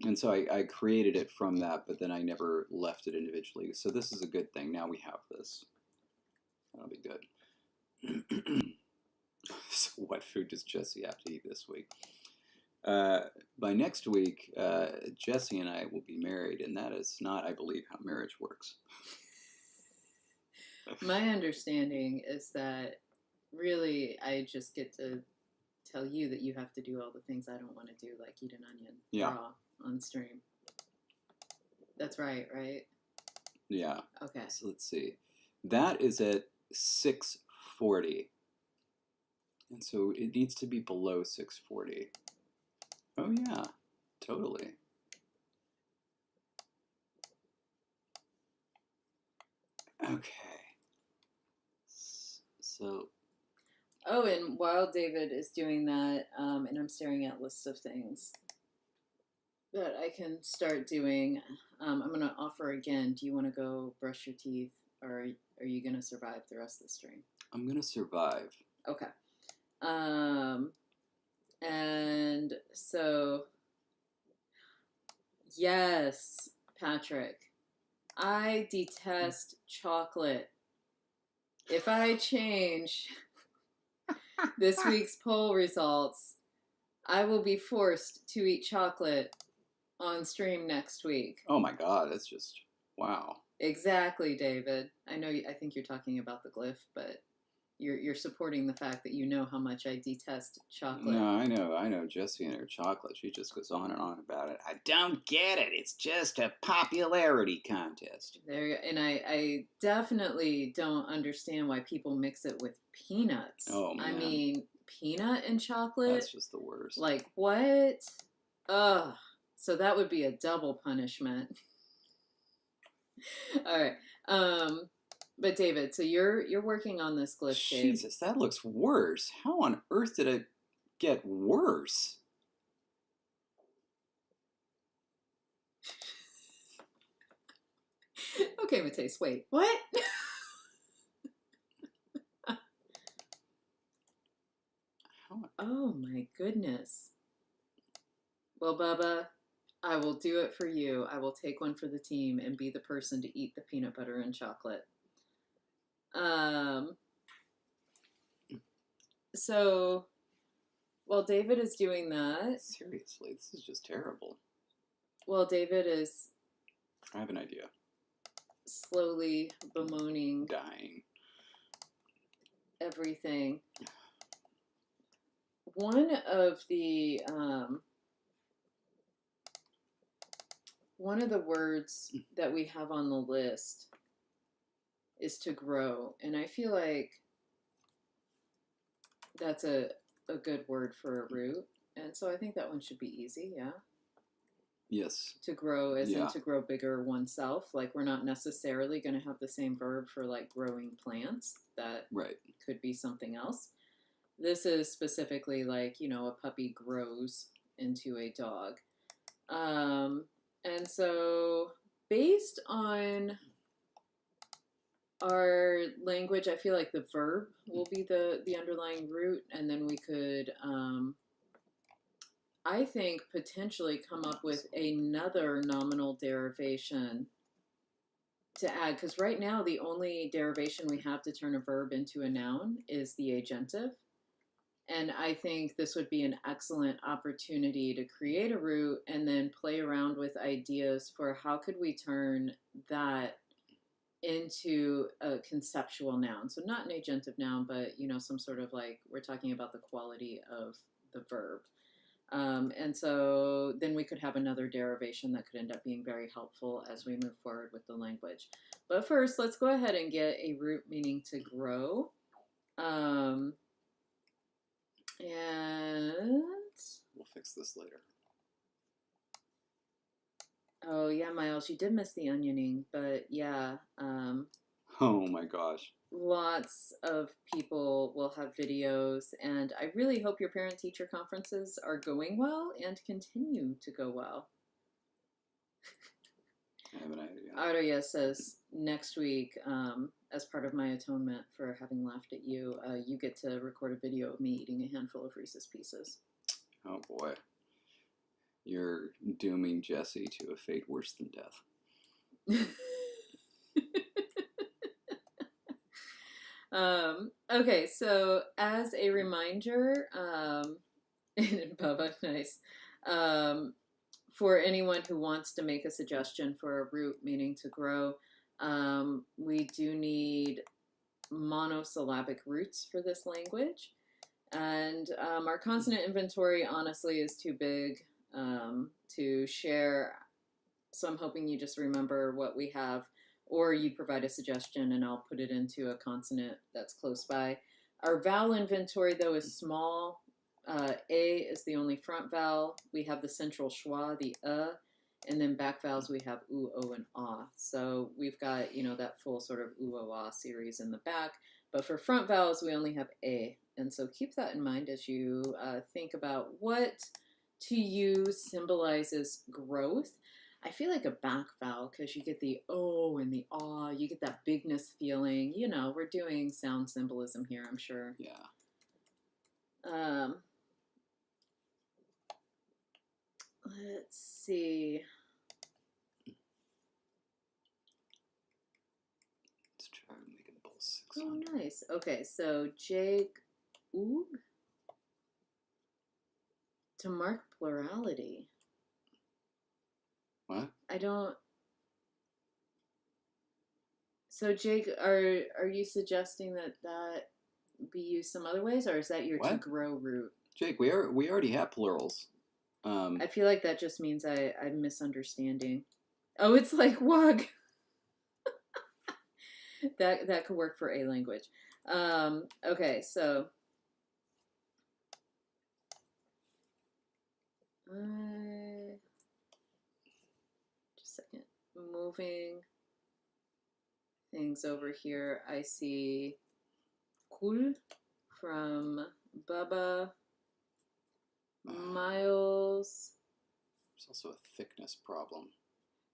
And so I created it from that, but then I never left it individually. So this is a good thing. Now we have this. That'll be good. So what food does Jesse have to eat this week? By next week, Jesse and I will be married, and that is not, I believe, how marriage works. My understanding is that really I just get to tell you that you have to do all the things I don't want to do, like eat an onion raw on stream. That's right? Yeah. Okay. So let's see. That is at 640. And so it needs to be below 640. Oh, yeah. Totally. Okay. So... Oh, and while David is doing that, and I'm staring at lists of things that I can start doing, I'm going to offer again, do you want to go brush your teeth, or are you going to survive the rest of the stream? I'm going to survive. Okay. And so, yes, Patrick, I detest chocolate. If I change this week's poll results, I will be forced to eat chocolate on stream next week. Oh my God, that's just, wow. Exactly, David. I think you're talking about the glyph, but you're supporting the fact that you know how much I detest chocolate. No, I know Jessie and her chocolate. She just goes on and on about it. I don't get it. It's just a popularity contest. And I definitely don't understand why people mix it with peanuts. Oh, man. I mean, peanut and chocolate? That's just the worst. Like, what? Ugh. So that would be a double punishment. All right. But David, so you're working on this glyph shape. Jesus, that looks worse. How on earth did it get worse? Okay, Mateus, wait. What? Oh my goodness. Well, Bubba, I will do it for you. I will take one for the team and be the person to eat the peanut butter and chocolate. So while David is doing that... Seriously, this is just terrible. Well, David is... I have an idea. Slowly bemoaning... Dying. Everything. One of the words that we have on the list is to grow, and I feel like that's a good word for a root, and so I think that one should be easy. Yeah. Yes. To grow as in to grow bigger oneself. Like, we're not necessarily going to have the same verb for like growing plants. That could be something else. This is specifically like, you know, a puppy grows into a dog. And so based on our language, I feel like the verb will be the underlying root, and then we could I think potentially come up with another nominal derivation to add, because right now the only derivation we have to turn a verb into a noun is the agentive. And I think this would be an excellent opportunity to create a root and then play around with ideas for how could we turn that into a conceptual noun. So not an agentive noun, but some sort of like we're talking about the quality of the verb. And so then we could have another derivation that could end up being very helpful as we move forward with the language. But first, let's go ahead and get a root meaning to grow. And we'll fix this later. Oh yeah, Miles, you did miss the onioning, but yeah. Oh my gosh. Lots of people will have videos, and I really hope your parent-teacher conferences are going well and continue to go well. I have an idea. Arya says, next week, as part of my atonement for having laughed at you, you get to record a video of me eating a handful of Reese's Pieces. Oh boy. You're dooming Jesse to a fate worse than death. Okay, so as a reminder, Bubba, nice. For anyone who wants to make a suggestion for a root meaning to grow, we do need monosyllabic roots for this language. And our consonant inventory honestly is too big to share. So I'm hoping you just remember what we have, or you provide a suggestion and I'll put it into a consonant that's close by. Our vowel inventory, though, is small. A is the only front vowel. We have the central schwa, the and then back vowels we have oo, o, and ah. So we've got, that full sort of oo, o, ah series in the back. But for front vowels, we only have a. And so keep that in mind as you think about what to you symbolizes growth. I feel like a back vowel because you get the O and the ah, you get that bigness feeling. We're doing sound symbolism here, I'm sure. Yeah. Let's see. Let's try making both 600. Oh, nice. Okay, so Jake Oog to mark plurality. What? I don't. So Jake, are you suggesting that be used some other ways, or is that your to grow root? Jake, we already have plurals. I feel like that just means I'm misunderstanding. Oh, it's like wug. that could work for a language. Okay, so just a second. Moving things over here. I see cool from Bubba. Miles. There's also a thickness problem.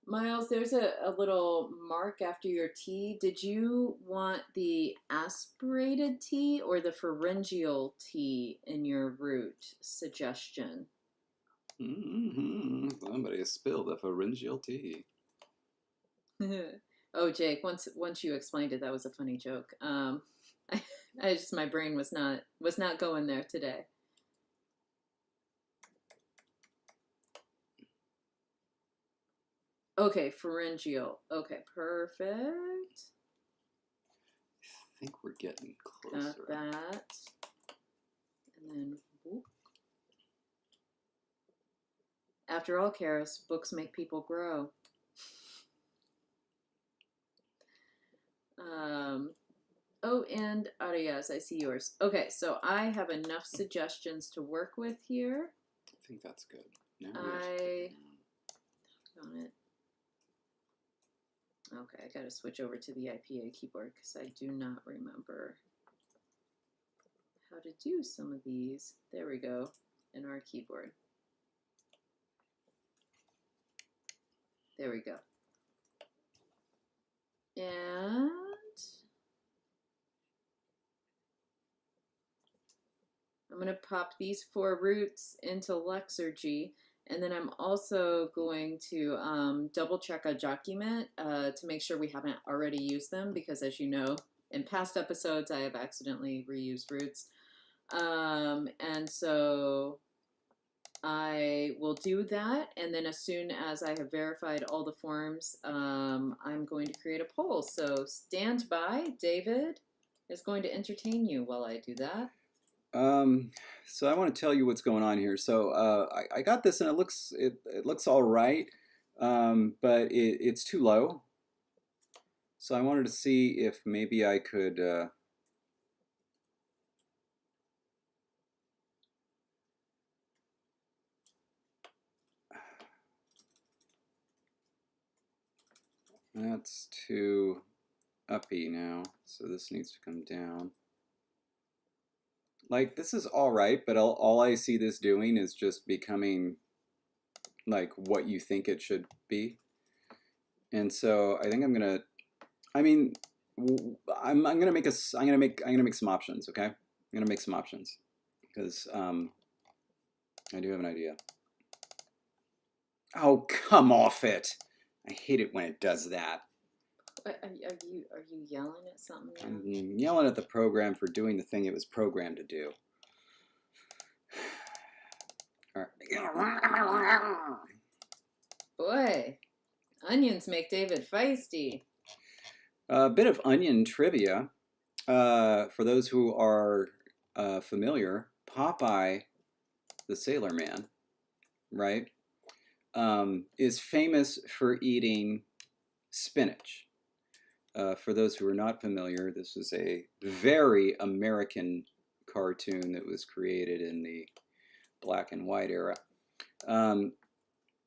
Miles, there's a little mark after your T. Did you want the aspirated T or the pharyngeal T in your root suggestion? Mm-hmm. Somebody spilled a pharyngeal T. Oh, Jake, once you explained it, that was a funny joke. My brain was not going there today. Okay, pharyngeal. Okay, perfect. I think we're getting closer. Got that. And then, whoop. After all, Karis, books make people grow. Oh, and Arias, I see yours. Okay, so I have enough suggestions to work with here. I think that's good. Now on it. Okay, I gotta switch over to the IPA keyboard because I do not remember how to do some of these. There we go, in our keyboard. There we go. And I'm going to pop these 4 roots into Lexergy. And then I'm also going to double check a document to make sure we haven't already used them, because as you know, in past episodes, I have accidentally reused roots. And so I will do that. And then as soon as I have verified all the forms, I'm going to create a poll. So stand by. David is going to entertain you while I do that. So I want to tell you what's going on here. So I got this, and it looks all right, but it's too low. So I wanted to see if maybe I could. That's too uppy now, so this needs to come down. Like, this is all right, but all I see this doing is just becoming like what you think it should be. And so I think I'm gonna. I mean, I'm gonna make I'm gonna make some options. Okay, I'm gonna make some options because I do have an idea. Oh, come off it! I hate it when it does that. Are you yelling at something now? I'm yelling at the program for doing the thing it was programmed to do. Boy, onions make David feisty. A bit of onion trivia. For those who are familiar, Popeye the Sailor Man, right, is famous for eating spinach. For those who are not familiar, this is a very American cartoon that was created in the black and white era.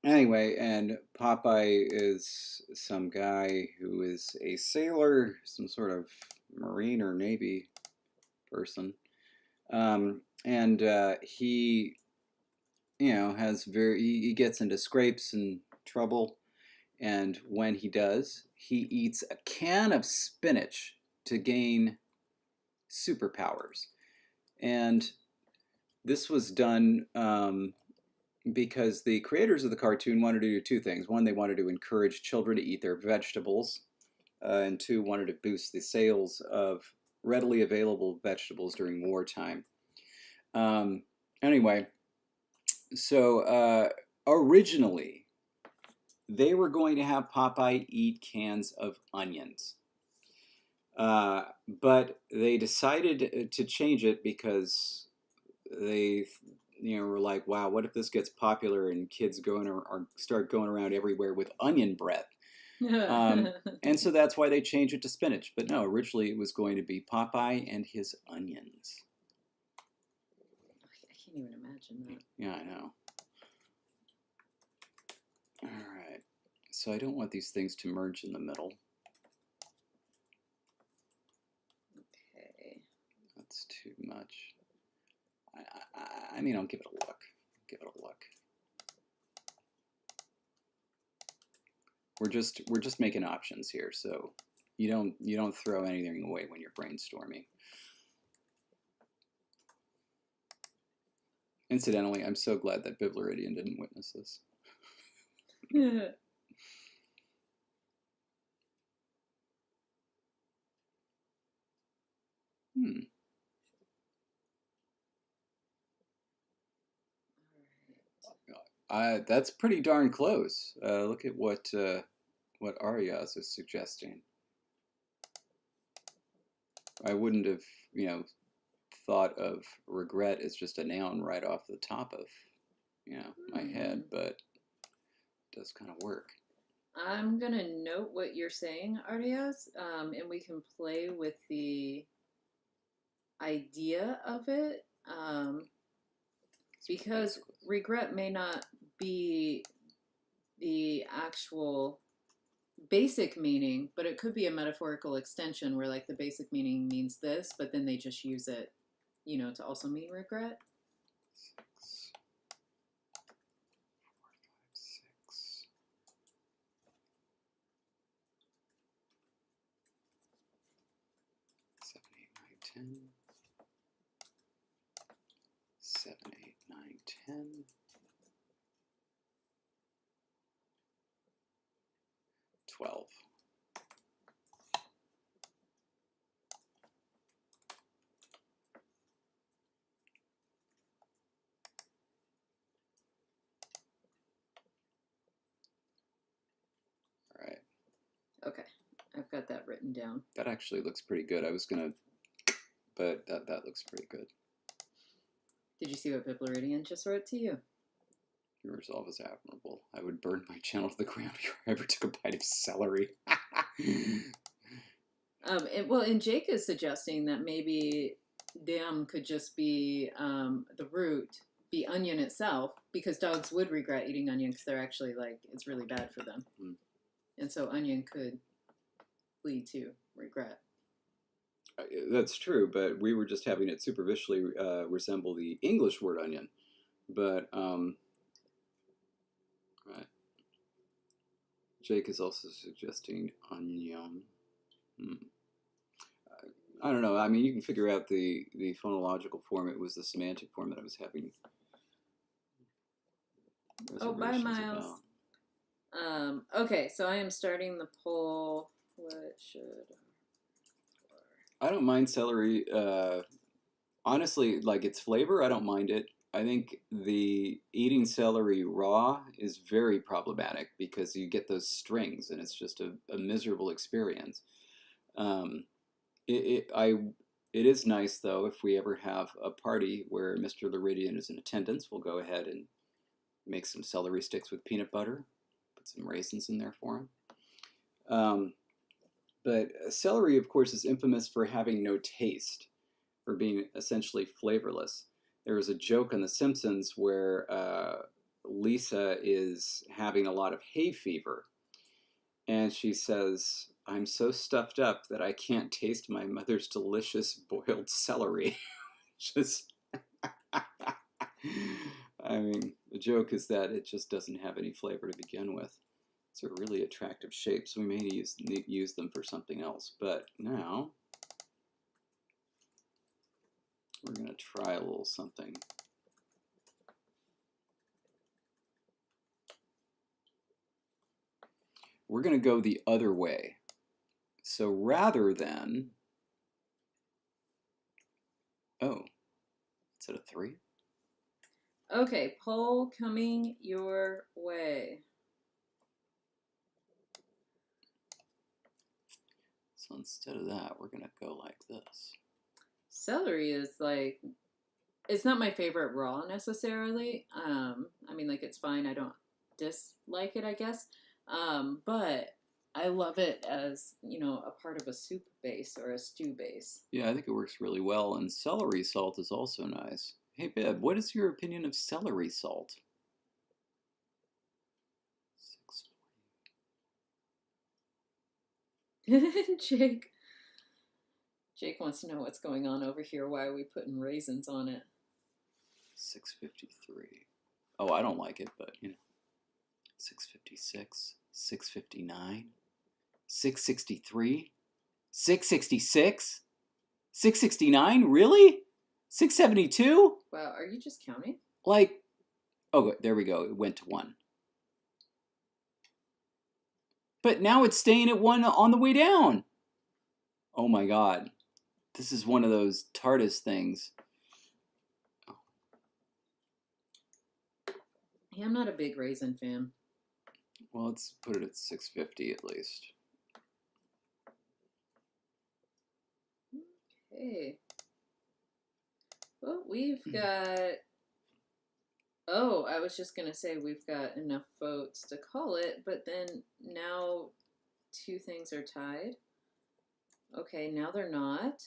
Anyway, and Popeye is some guy who is a sailor, some sort of Marine or Navy person. And he, he gets into scrapes and trouble. And when he does, he eats a can of spinach to gain superpowers. And this was done because the creators of the cartoon wanted to do 2 things. One, they wanted to encourage children to eat their vegetables, and 2, wanted to boost the sales of readily available vegetables during wartime. Anyway, so originally, they were going to have Popeye eat cans of onions. But they decided to change it because they were like, wow, what if this gets popular and kids start going around everywhere with onion breath? And so that's why they changed it to spinach. But no, originally it was going to be Popeye and his onions. I can't even imagine that. Yeah, I know. All right. So I don't want these things to merge in the middle. Okay. That's too much. I mean, I'll give it a look. Give it a look. We're just making options here, so you don't throw anything away when you're brainstorming. Incidentally, I'm so glad that Bibleridian didn't witness this. That's pretty darn close. Look at what Arias is suggesting. I wouldn't have, thought of regret as just a noun right off the top of, my head, but it does kind of work. I'm gonna note what you're saying, Arias, and we can play with the idea of it, because regret may not be the actual basic meaning, but it could be a metaphorical extension where like the basic meaning means this, but then they just use it, to also mean regret. 6, 4, 5, 6. 7, 8, 9, 10. 10. $12. All right. Okay, I've got that written down. That actually looks pretty good. I was gonna, but that looks pretty good. Did you see what Pippleridian just wrote to you? Your resolve is admirable. I would burn my channel to the ground if I ever took a bite of celery. And Jake is suggesting that maybe damn could just be the root, be onion itself, because dogs would regret eating onion because they're actually like, it's really bad for them. Mm. And so onion could lead to regret. That's true, but we were just having it superficially resemble the English word onion. But, right. Jake is also suggesting onion. I don't know. I mean, you can figure out the phonological form. It was the semantic form that I was having. Oh, bye, Miles. Okay, so I am starting the poll. What should... I don't mind celery. Honestly, like its flavor, I don't mind it. I think the eating celery raw is very problematic because you get those strings and it's just a miserable experience. It is nice though if we ever have a party where Mr. Leridian is in attendance, we'll go ahead and make some celery sticks with peanut butter, put some raisins in there for him. But celery, of course, is infamous for having no taste, for being essentially flavorless. There was a joke on The Simpsons where Lisa is having a lot of hay fever, and she says, "I'm so stuffed up that I can't taste my mother's delicious boiled celery." Just, I mean, the joke is that it just doesn't have any flavor to begin with. It's a really attractive shape, so we may use them for something else. But now, we're going to try a little something. We're going to go the other way. So rather than, oh, is it a 3? Okay, poll coming your way. So instead of that, we're going to go like this. Celery is like, it's not my favorite raw necessarily. I mean, like, it's fine. I don't dislike it, I guess. But I love it as, you know, a part of a soup base or a stew base. Yeah, I think it works really well. And celery salt is also nice. Hey, Bib, what is your opinion of celery salt? Jake wants to know what's going on over here. Why are we putting raisins on it? 653. Oh, I don't like it, but you know. 656, 659, 663, 666, 669. Really? 672? Wow, are you just counting? Like, oh, there we go. It went to 1. But now it's staying at 1 on the way down. Oh my God. This is one of those TARDIS things. Oh. Yeah, I'm not a big raisin fan. Well, let's put it at 650 at least. Okay. Well, we've got... Oh, I was just going to say we've got enough votes to call it, but then now 2 things are tied. Okay, now they're not.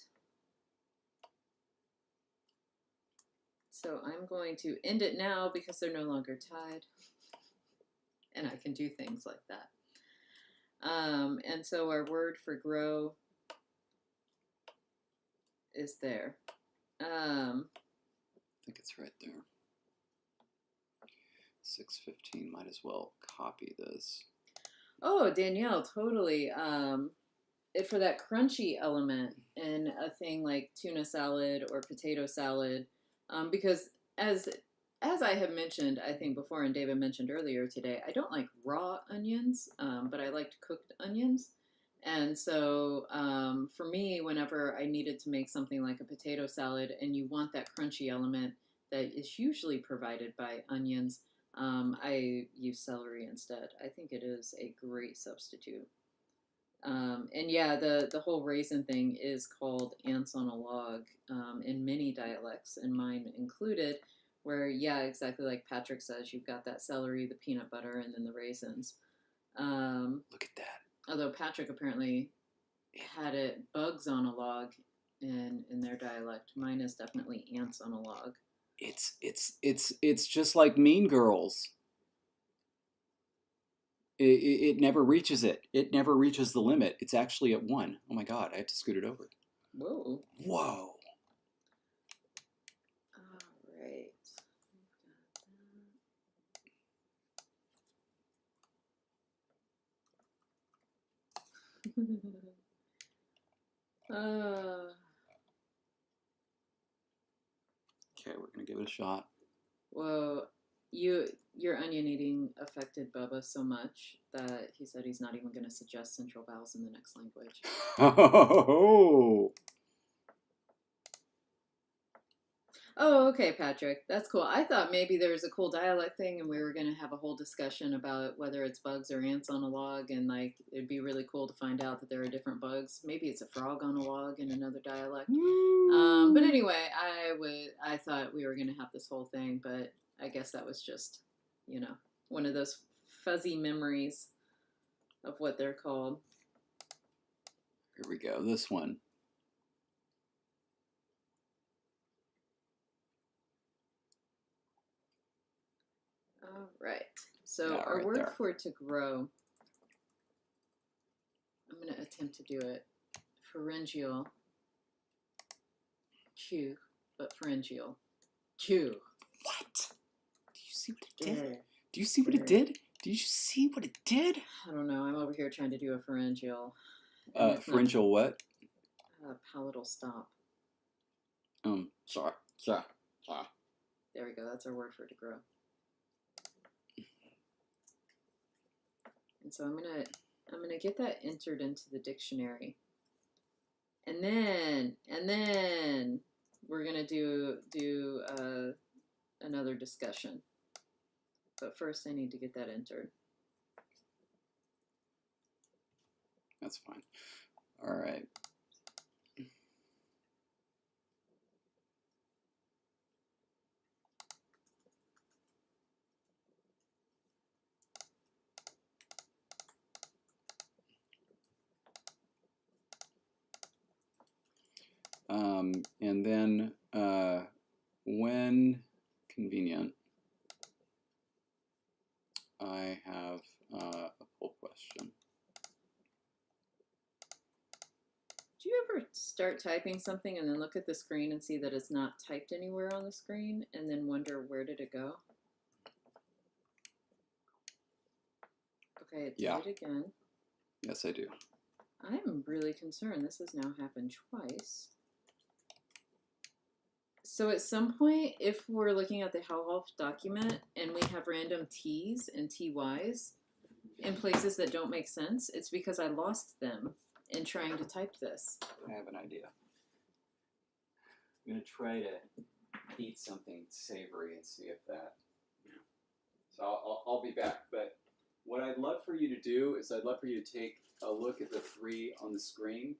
So I'm going to end it now because they're no longer tied. And I can do things like that. And so our word for grow is there. I think it's right there. 615, might as well copy this. Oh, Danielle, totally. For that crunchy element in a thing like tuna salad or potato salad, because as as I have mentioned, I think before, and David mentioned earlier today, I don't like raw onions, but I liked cooked onions. And so for me, whenever I needed to make something like a potato salad and you want that crunchy element that is usually provided by onions, I use celery instead. I think it is a great substitute. And yeah, the whole raisin thing is called ants on a log in many dialects, and mine included, where, yeah, exactly like Patrick says, you've got that celery, the peanut butter, and then the raisins. Look at that. Although Patrick apparently had it bugs on a log in their dialect. Mine is definitely ants on a log. It's just like Mean Girls. It never reaches it. It never reaches the limit. It's actually at 1. Oh my god, I have to scoot it over. Whoa. Whoa. All right. Okay, we're gonna give it a shot. Whoa. Your onion eating affected Bubba so much that he said he's not even going to suggest central vowels in the next language. Oh. Oh, okay, Patrick. That's cool. I thought maybe there was a cool dialect thing and we were going to have a whole discussion about whether it's bugs or ants on a log, and like it'd be really cool to find out that there are different bugs. Maybe it's a frog on a log in another dialect. But anyway, I thought we were going to have this whole thing, but I guess that was just, one of those fuzzy memories of what they're called. Here we go. This one. All right. So Yeah, our right word there. for to grow, I'm going to attempt to do it. Pharyngeal. Chew, but pharyngeal. Chew. What? Do you see what it did? Do you see what it did? Do you see what it did? I don't know. I'm over here trying to do a pharyngeal. Pharyngeal what? Palatal stop. Sorry. There we go. That's our word for to grow. And so I'm gonna get that entered into the dictionary. And then we're gonna do another discussion. But first I need to get that entered. That's fine. All right. And then when convenient, I have a poll question. Do you ever start typing something and then look at the screen and see that it's not typed anywhere on the screen and then wonder where did it go? Okay, it did it again. Yes, I do. I'm really concerned. This has now happened twice. So at some point, if we're looking at the Haughòf document and we have random T's and TY's in places that don't make sense, it's because I lost them in trying to type this. I have an idea. I'm going to try to eat something savory and see if that... So I'll be back, but what I'd love for you to do is I'd love for you to take a look at the 3 on the screen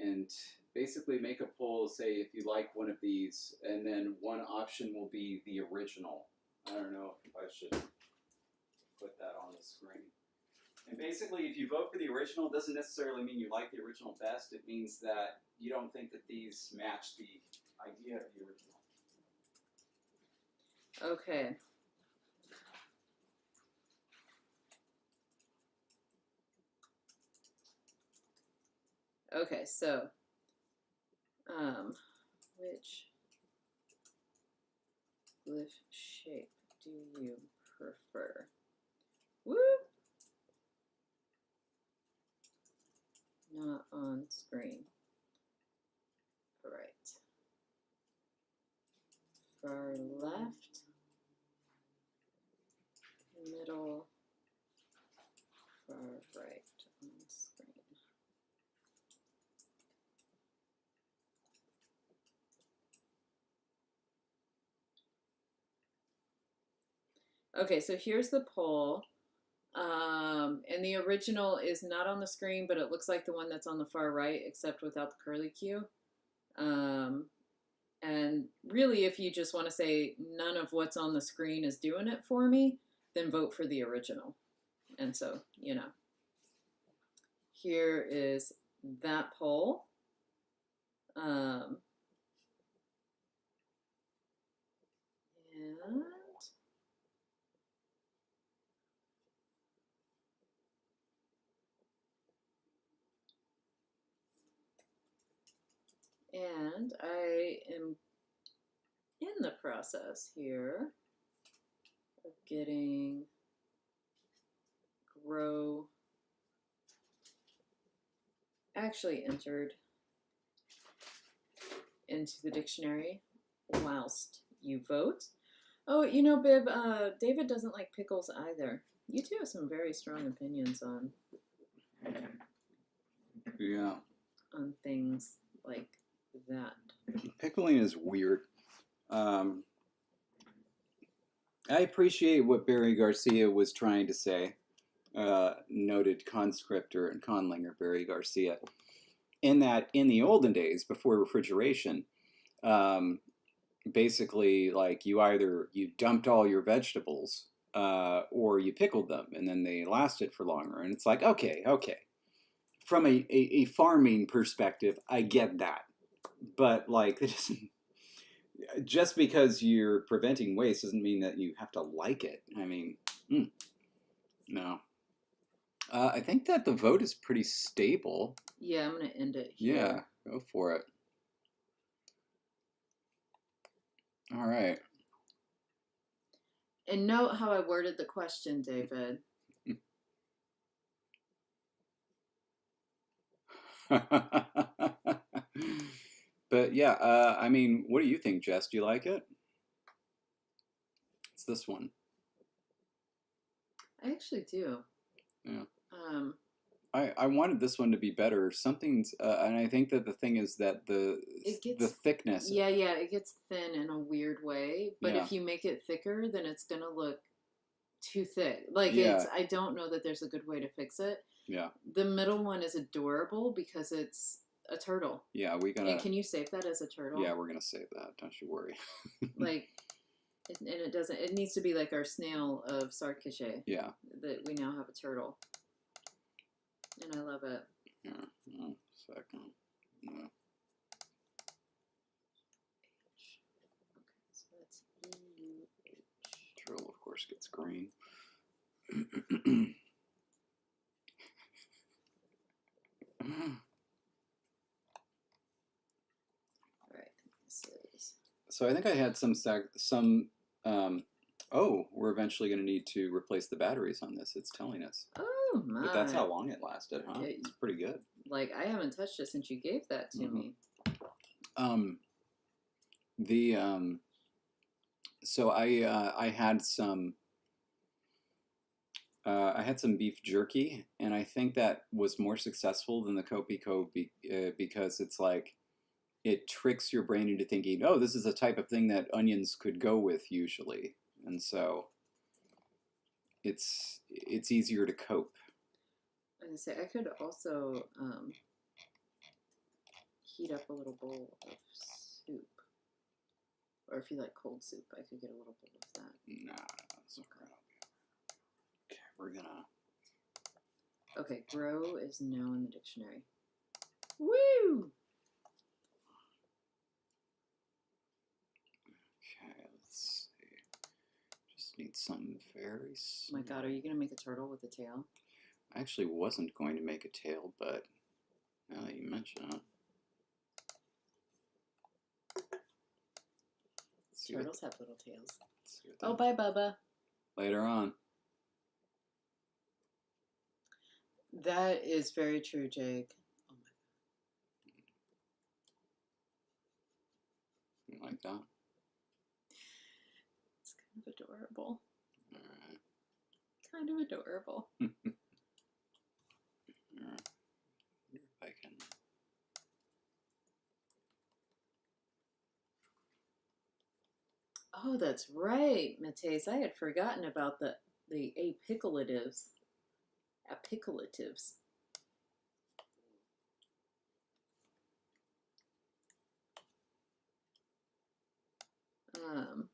and basically make a poll, say if you like one of these, and then one option will be the original. I don't know if I should put that on the screen. And basically, if you vote for the original, it doesn't necessarily mean you like the original best. It means that you don't think that these match the idea of the original. Okay. Okay, so which glyph shape do you prefer? Woo! Not on screen. All right. Far left Okay, so here's the poll. And the original is not on the screen, but it looks like the one that's on the far right, except without the curly Q. And really, if you just want to say none of what's on the screen is doing it for me, then vote for the original. And so, you know, here is that poll. And And I am in the process here of getting grow actually entered into the dictionary whilst you vote. Oh, you know, Bib, David doesn't like pickles either. You two have some very strong opinions on things like that. Pickling is weird. I appreciate what Barry Garcia was trying to say. Noted conscriptor and conlinger Barry Garcia. In that, in the olden days, before refrigeration, basically, like you dumped all your vegetables or you pickled them, and then they lasted for longer. And it's like, okay. From a farming perspective, I get that. But like, it doesn't, just because you're preventing waste doesn't mean that you have to like it. I mean, no. I think that the vote is pretty stable. Yeah, I'm going to end it here. Yeah, go for it. All right. And note how I worded the question, David. But yeah, I mean, what do you think, Jess? Do you like it? It's this one. I actually do. Yeah. I wanted this one to be better. Something's, and I think that the thing is that the thickness. Yeah, it gets thin in a weird way. But if you make it thicker, then it's gonna look too thick. Like I don't know that there's a good way to fix it. Yeah. The middle one is adorable because it's a turtle. Yeah, And can you save that as a turtle? Yeah, we're gonna save that. Don't you worry. Like, and it doesn't. It needs to be like our snail of Sarkishe. Yeah. That we now have a turtle. And I love it. Yeah. Oh, second. Yeah. Okay, so that's E-U-H. Turtle, of course, gets green. So I think I had we're eventually going to need to replace the batteries on this. It's telling us. Oh my! But that's how long it lasted, huh? It's pretty good. Like I haven't touched it since you gave that to me. So I had some beef jerky, and I think that was more successful than the Kopiko because it's like it tricks your brain into thinking, oh, this is a type of thing that onions could go with usually, and so it's easier to cope. I was gonna say I could also heat up a little bowl of soup, or if you like cold soup, I could get a little bowl of that. Nah, that's okay. Okay, we're gonna. Okay, grow is now in the dictionary. Woo! Need something very small. Oh my God, are you going to make a turtle with a tail? I actually wasn't going to make a tail, but now that you mention it. Turtles have little tails. Oh, bye, Bubba. Later on. That is very true, Jake. Oh my God. You like that? Adorable. All right. Kind of adorable. All right. If I can. Oh, that's right, Matthias. I had forgotten about the apicalatives. Apicalatives. Um,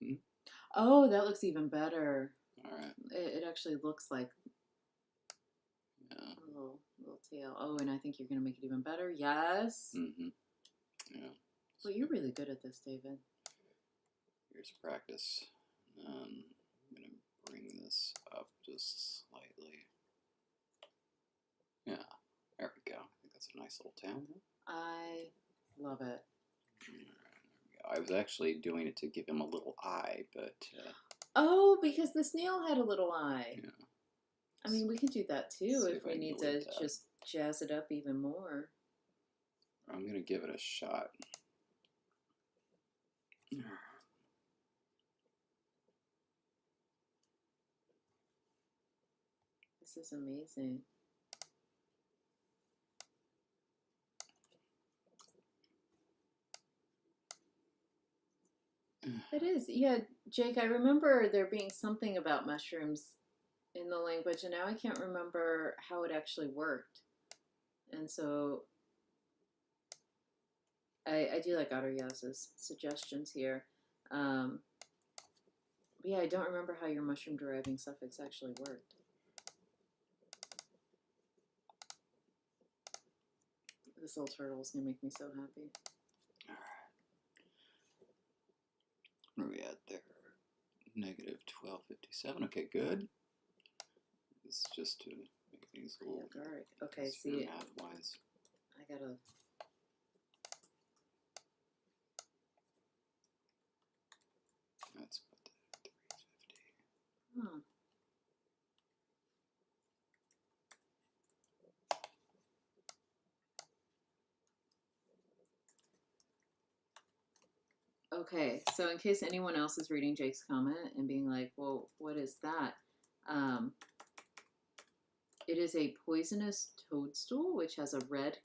Hmm? oh, that looks even better. All right. It actually looks like Yeah. a little tail. Oh, and I think you're gonna make it even better. Yes. Mm-hmm. Yeah. Well, you're really good at this, David. Here's practice. I'm gonna bring this up just slightly. Yeah. There we go. I think that's a nice little tail. I love it. I was actually doing it to give him a little eye, but Oh, because the snail had a little eye. yeah. I mean, we can do that too See if if I we can need delete to that. just jazz it up even more. I'm gonna give it a shot. This is amazing. It is. Yeah, Jake, I remember there being something about mushrooms in the language, and now I can't remember how it actually worked. And so I do like Otter Yaz's suggestions here. But yeah, I don't remember how your mushroom deriving suffix actually worked. This little turtle is gonna make me so happy. All right. Where are we at there? Negative 1257. Okay, good. This is just to make things a little Garlic. Okay, see, math-wise. I gotta. Let's put that at 350. Huh. Okay, so in case anyone else is reading Jake's comment and being like, well, what is that? It is a poisonous toadstool, which has a red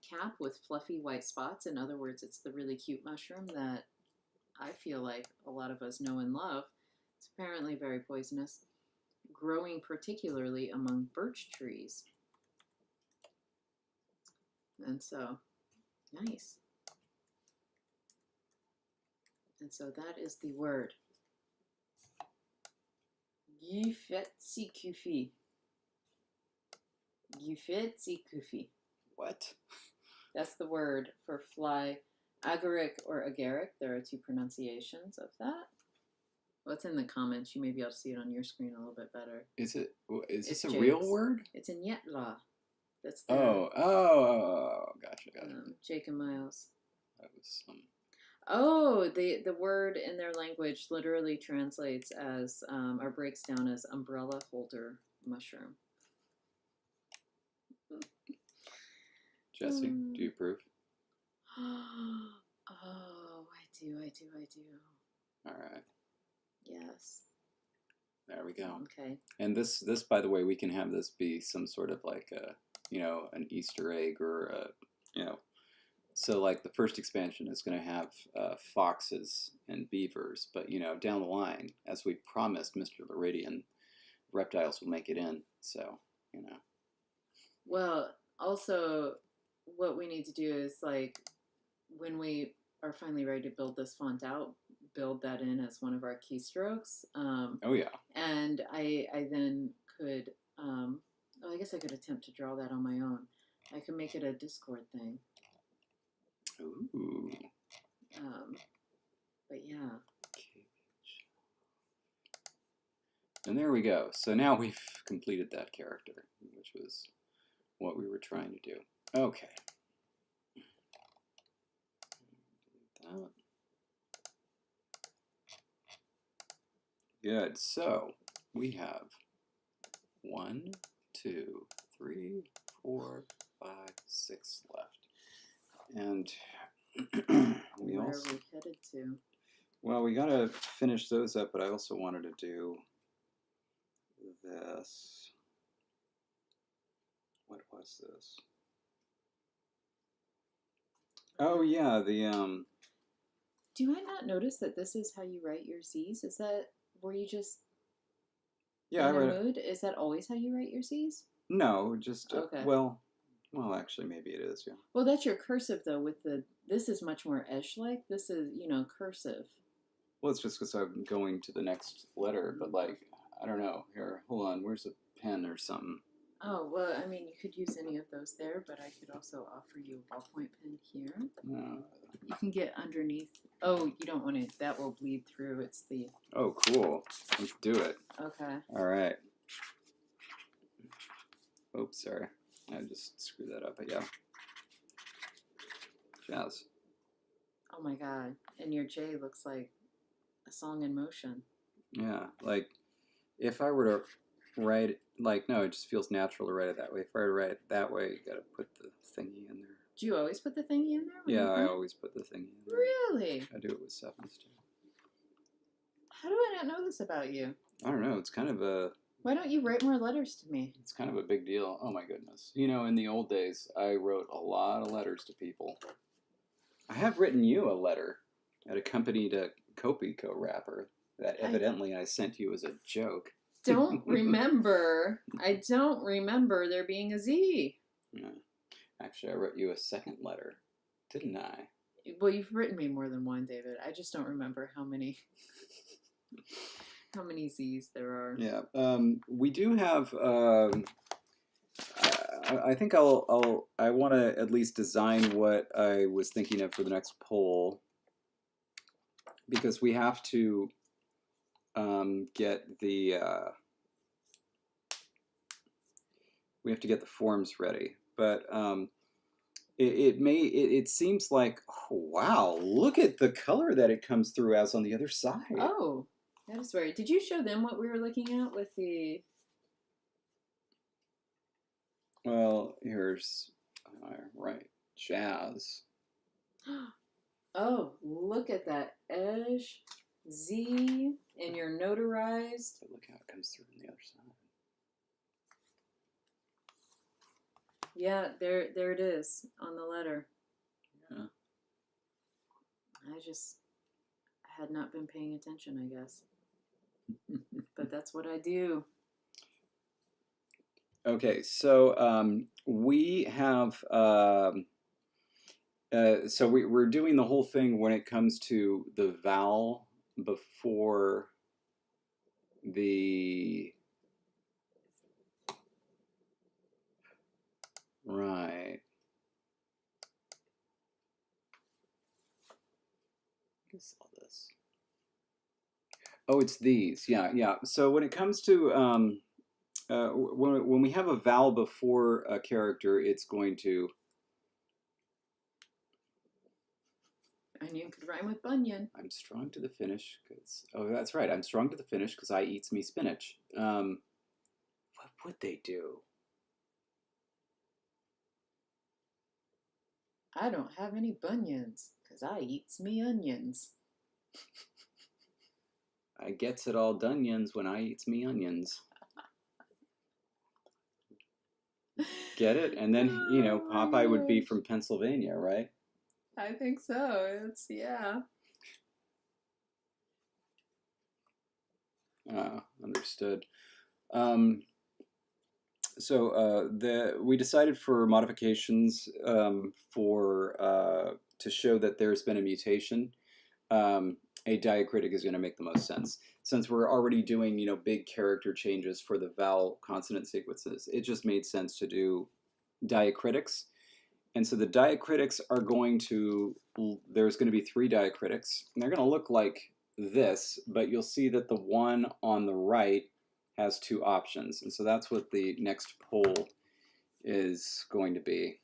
cap with fluffy white spots. In other words, it's the really cute mushroom that I feel like a lot of us know and love. It's apparently very poisonous, growing particularly among birch trees. And so, nice. And so that is the word. Gifetsikufi. Gifetsikufi. What? That's the word for fly. Agaric or agaric. There are two pronunciations of that. What's in the comments? You may be able to see it on your screen a little bit better. Is it? Is this a Jake's. real word? It's in Yetla. That's the. Gotcha. Jake and Miles. That was some. Oh, the word in their language literally translates as or breaks down as umbrella holder mushroom. Jesse, do you approve? Oh, I do. All right. Yes. There we go. Okay. And this, by the way, we can have this be some sort of like a, an Easter egg or a, so like the first expansion is going to have foxes and beavers, but down the line, as we promised Mr. Leridian, reptiles will make it in. So Well, also, what we need to do is like when we are finally ready to build this font out, build that in as one of our keystrokes. Oh yeah. And I then could, I guess I could attempt to draw that on my own. I could make it a Discord thing. Ooh. But yeah. And there we go. So now we've completed that character, which was what we were trying to do. Okay. That. Good. So we have 1, 2, 3, 4, 5, 6 left. And where are we headed to? Well, we gotta finish those up, but I also wanted to do this. what was this? Oh yeah, Do I not notice that this is how you write your Z's? Is that were you just yeah, I in a wrote it. mood? Is that always how you write your Z's? No, just Okay. well, actually, maybe it is. Yeah. Well, that's your cursive though. With the this is much more Esh-like. This is cursive. Well, it's just because I'm going to the next letter, but like, I don't know. Here, hold on. Where's a pen or something? Oh well, I mean, you could use any of those there, but I could also offer you a ballpoint pen here. No. You can get underneath. Oh, you don't want it. That will bleed through. It's the. Oh, cool. Let's do it. Okay. All right. Oops, sorry. I just screwed that up. But yeah. Jazz. Oh my God! And your J looks like a song in motion. Yeah, like if I were to write it, like, no, it just feels natural to write it that way. If I were to write it that way, you gotta put the thingy in there. Do you always put the thingy in there? Yeah, I always put the thingy in there. Really? I do it with sevens too. How do I not know this about you? I don't know. It's kind of a. Why don't you write more letters to me? It's kind of a big deal. Oh my goodness. You know, in the old days, I wrote a lot of letters to people. I have written you a letter that accompanied a Copico wrapper that evidently I sent you as a joke. Don't remember. I don't remember there being a Z. Yeah. Actually, I wrote you a second letter, didn't I? Well, you've written me more than one, David. I just don't remember how many Z's there are. Yeah. We do have. I think I want to at least design what I was thinking of for the next poll, because we have to get the forms ready. But it seems like, oh, wow, look at the color that it comes through as on the other side. Oh, that is weird. Did you show them what we were looking at with the? Well, here's right, jazz. Oh, look at that edge, Z, and your notarized. But look how it comes through on the other side. Yeah, there it is on the letter. Yeah. I just had not been paying attention, I guess. But that's what I do. Okay, so we have so we're doing the whole thing when it comes to the vowel before the right. What is all this? Oh, it's these. Yeah, yeah. So when it comes to when we have a vowel before a character, it's going to. Onion could rhyme with bunion. I'm strong to the finish because. Oh, that's right. I'm strong to the finish because I eats me spinach. What would they do? I don't have any bunions because I eats me onions. I gets it all dunions when I eats me onions. Get it? And then, Popeye would be from Pennsylvania, right? I think so. It's, yeah. Understood. So we decided for modifications to show that there's been a mutation. A diacritic is going to make the most sense. Since we're already doing, big character changes for the vowel consonant sequences, it just made sense to do diacritics. And so the diacritics are there's going to be 3 diacritics. And they're going to look like this, but you'll see that the one on the right has 2 options. And so that's what the next poll is going to be.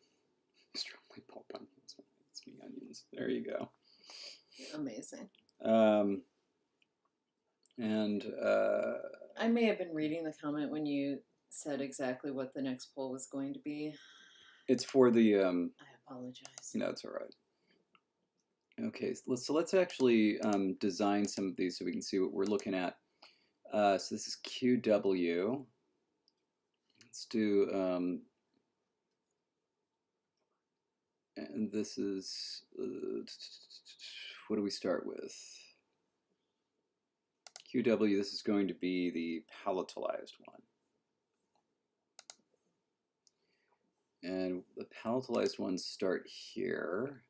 Strongly pulp onions. It's me onions. There you go. Amazing. I may have been reading the comment when you said exactly what the next poll was going to be. It's for the. I apologize. No, it's all right. Okay, so let's actually design some of these so we can see what we're looking at. So this is QW. Let's do And this is, what do we start with? QW, this is going to be the palatalized one. And the palatalized ones start here.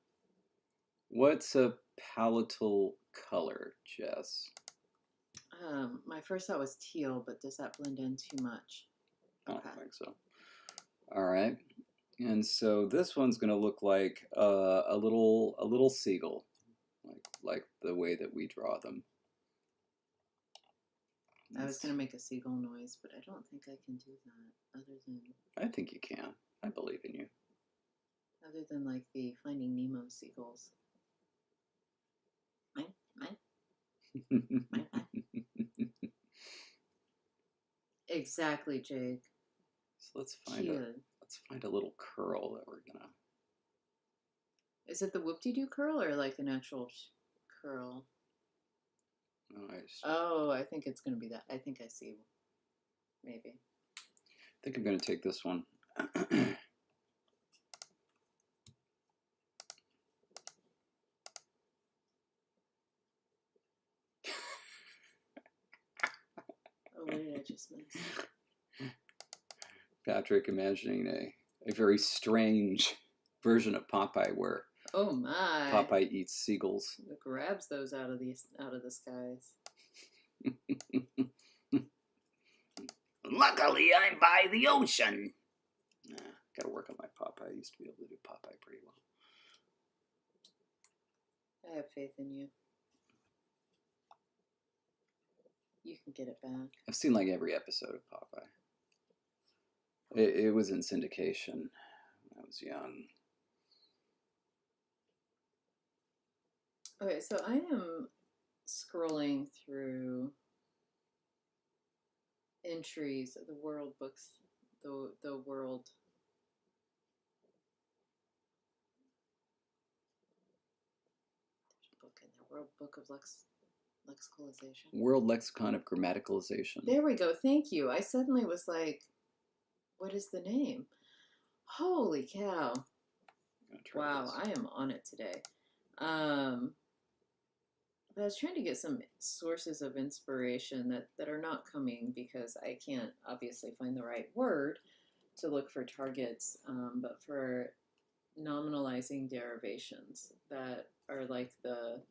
What's a palatal color, Jess? My first thought was teal, but does that blend in too much? Okay. I don't think so. All right. And so this one's going to look like a little seagull, like the way that we draw them. I was going to make a seagull noise, but I don't think I can do that other than... I think you can. I believe in you. Other than like the Finding Nemo seagulls. Mine. Exactly, Jake. So let's find a little curl that we're gonna... Is it the whoop-de-doo curl or like an actual curl? Oh, I think it's going to be that. I think I see. Maybe. I think I'm going to take this one. Oh, what did I just miss? Patrick imagining a very strange version of Popeye where oh my, Popeye eats seagulls. It grabs those out of the skies. Luckily, I'm by the ocean. Gotta work on my Popeye. I used to be able to do Popeye pretty well. I have faith in you. You can get it back. I've seen like every episode of Popeye. It was in syndication when I was young. Okay, so I am scrolling through entries of the world books, the world. There's a book in the World Book of Lexicalization. World Lexicon of Grammaticalization. There we go. Thank you. I suddenly was like, what is the name? Holy cow. Wow, I am on it today. But I was trying to get some sources of inspiration that are not coming because I can't obviously find the right word to look for targets, but for nominalizing derivations that are like the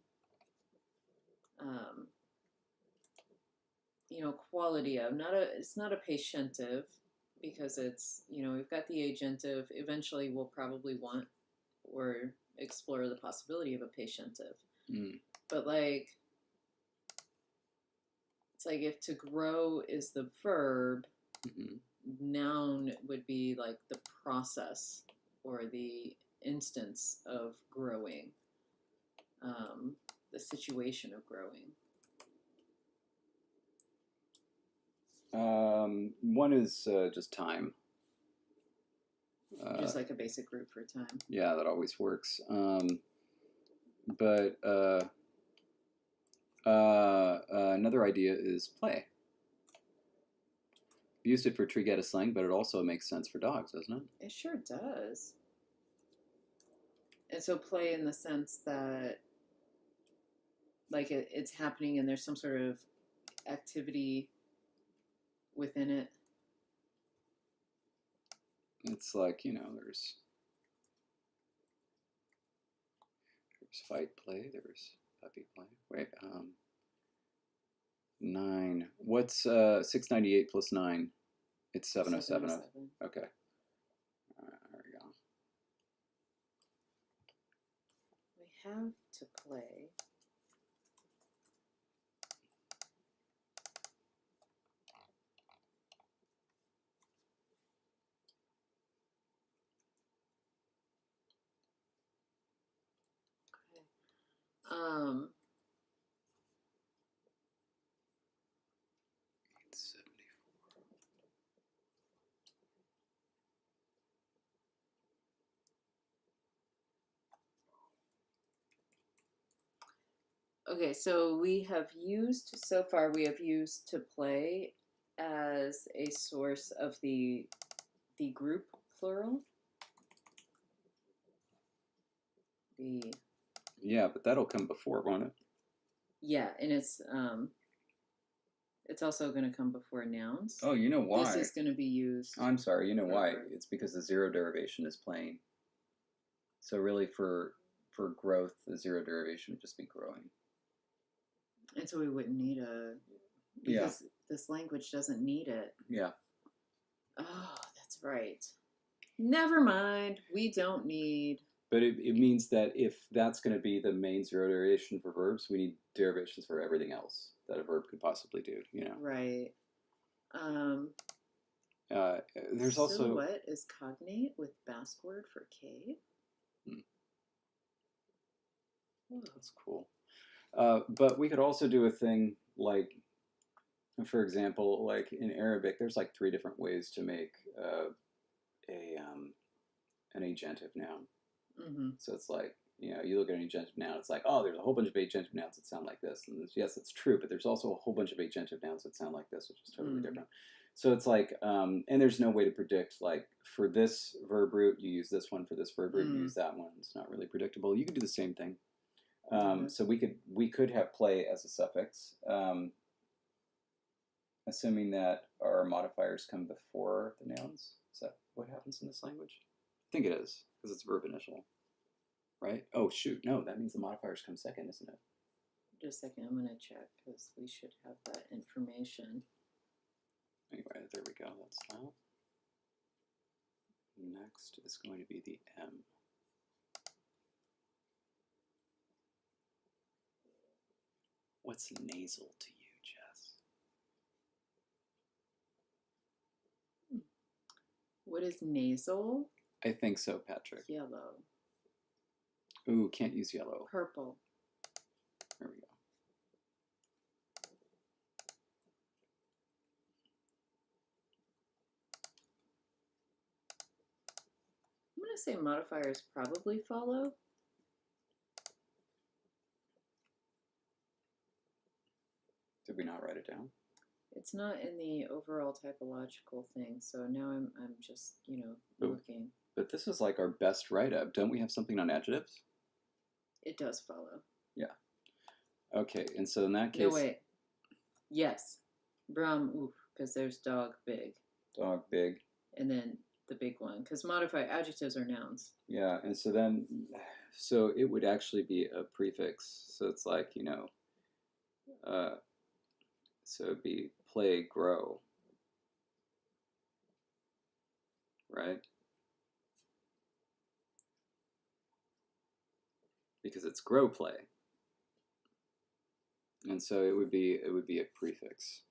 quality of, it's not a patientive because it's, we've got the agentive. Eventually we'll probably want or explore the possibility of a patientive. But like, it's like if to grow is the verb, noun would be like the process or the instance of growing, the situation of growing. One is just time. Just like a basic group for time. Yeah, that always works. But another idea is play. Used it for Trigetta slang, but it also makes sense for dogs, doesn't it? It sure does. And so play in the sense that, like, it's happening and there's some sort of activity within it. It's like, there's fight play, there's puppy play. Wait, 9. What's 698 plus 9? It's 707. Okay. There we go. We have to play. Okay. 74. Okay, so we have used to play as a source of the group plural. be. Yeah, but that'll come before, won't it? Yeah, and it's also going to come before nouns. Oh, you know why? This is going to be used. Oh, I'm sorry. You know why? forever. It's because the zero derivation is plain. So really, for growth, the zero derivation would just be growing. And so we wouldn't need a. Because this language doesn't need it. Yeah. Oh, that's right. Never mind. We don't need. But it means that if that's going to be the main zero derivation for verbs, we need derivations for everything else that a verb could possibly do, you know. Right. There's also... Silhouette is cognate with Basque word for cave. That's cool. But we could also do a thing like, for example, like in Arabic, there's like 3 different ways to make an agentive noun. Mm-hmm. So it's like, you know, you look at an agentive noun, it's like, oh, there's a whole bunch of agentive nouns that sound like this. And yes, it's true, but there's also a whole bunch of agentive nouns that sound like this, which is totally different. So it's like, and there's no way to predict, like, for this verb root, you use this one, for this verb root, you use that one. It's not really predictable. You could do the same thing. So we could have play as a suffix, assuming that our modifiers come before the nouns. Is that what happens in this language? I think it is, because it's verb initial, right? Oh, shoot, no, that means the modifiers come second, isn't it? Just a second, I'm going to check, because we should have that information. Anyway, there we go, that's that. Next is going to be the M. What's nasal to you, Jess? What is nasal? I think so, Patrick. Yellow. Ooh, can't use yellow. Purple. There we go. I'm going to say modifiers probably follow. Did we not write it down? It's not in the overall typological thing, so now I'm just, you know, looking. But this is like our best write-up. Don't we have something on adjectives? It does follow. Yeah. Okay, and so in that case... No, wait. Yes. Bram, oof, because there's dog, big. Dog, big. And then the big one, because modified adjectives are nouns. Yeah, and so then, so it would actually be a prefix. So it's like, you know, so it'd be play, grow, right? Because it's grow, play. And so it would be a prefix.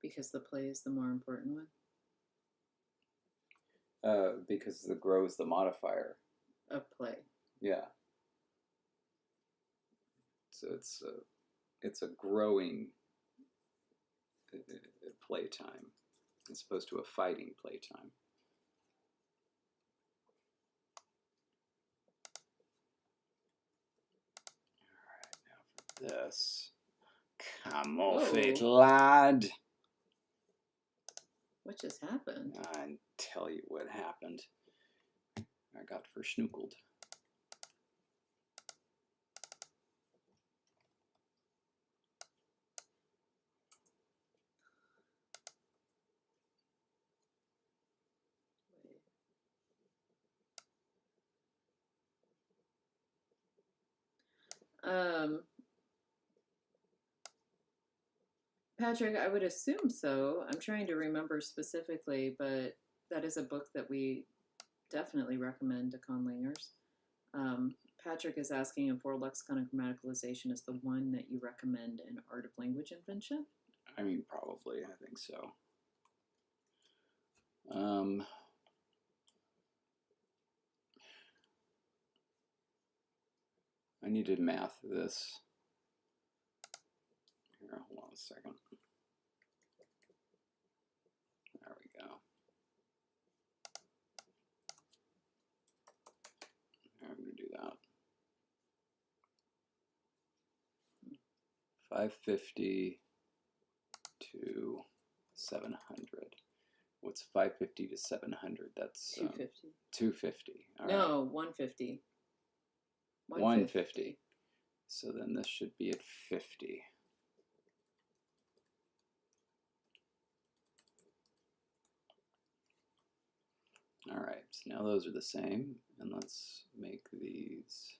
Because the play is the more important one? Because the grow is the modifier. Of play. Yeah. So it's a growing playtime as opposed to a fighting playtime. All right, now for this. Come off it, lad. What just happened? I tell you what happened. I got verschnookeld. Patrick, I would assume so. I'm trying to remember specifically, but that is a book that we definitely recommend to conlangers. Patrick is asking if World Lexicon of Grammaticalization is the one that you recommend in Art of Language Invention? I mean, probably. I think so. I need to math this. Here, hold on a second. There we go. I'm going to do that. 550 to 700. What's 550 to 700? That's 250. 250. All no, right. 150. 150. So then this should be at 50. All right, so now those are the same, and let's make these,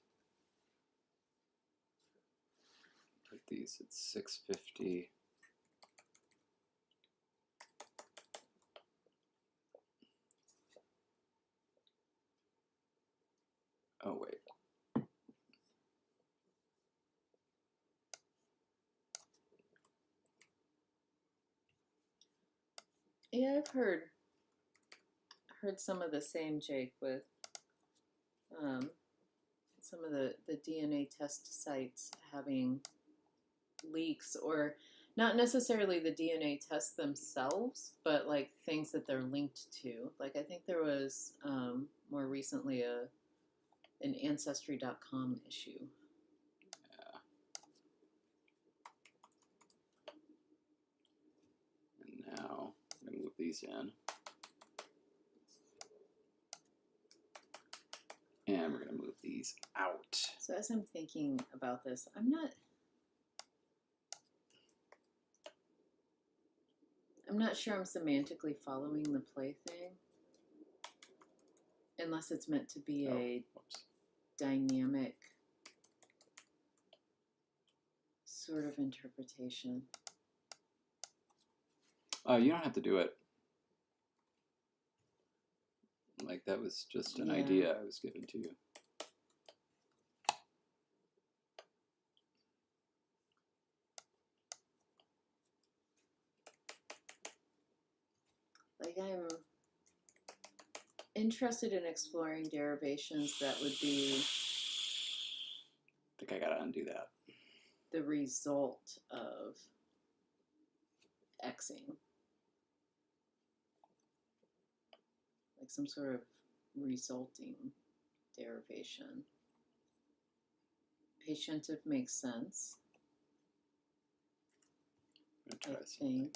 put these at 650. Oh, wait. Yeah, I've heard some of the same, Jake, with some of the DNA test sites having leaks, or not necessarily the DNA tests themselves, but like things that they're linked to. Like I think there was more recently an Ancestry.com issue. Yeah. And now I'm going to move these in. And we're going to move these out. So as I'm thinking about this, I'm not sure I'm semantically following the play thing, unless it's meant to be a dynamic sort of interpretation. You don't have to do it. Like that was just an idea I was given to you. Like I'm interested in exploring derivations that would be I think I gotta undo that. the result of Xing. Like some sort of resulting derivation. Patientive makes sense, I'm gonna try I think.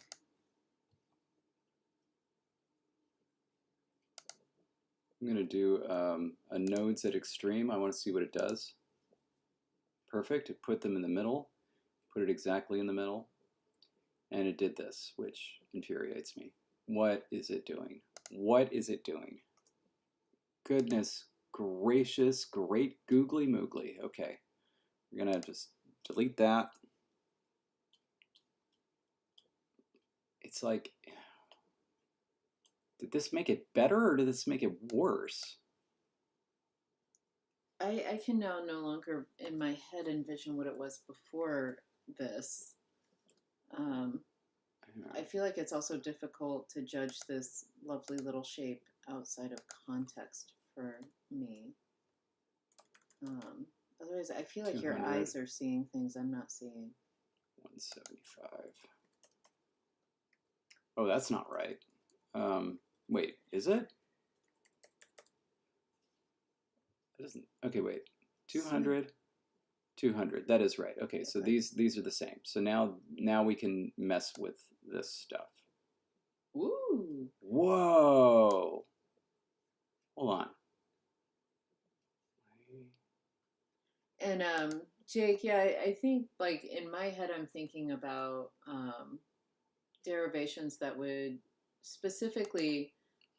I'm gonna do a nodes at extreme. I want to see what it does. Perfect. It put them in the middle. Put it exactly in the middle. And it did this, which infuriates me. What is it doing? What is it doing? Goodness gracious, great googly moogly. Okay. We're gonna just delete that. It's like, did this make it better or did this make it worse? I can now no longer in my head envision what it was before this. I feel like it's also difficult to judge this lovely little shape outside of context for me. Otherwise, I feel like your eyes are seeing things I'm not seeing. 175. Oh, that's not right. Wait, is it? It doesn't. Okay, wait. 200, 200. That is right. Okay, so these are the same. So now we can mess with this stuff. Ooh. Whoa. Hold on. And Jake, yeah, I think like in my head I'm thinking about derivations that would specifically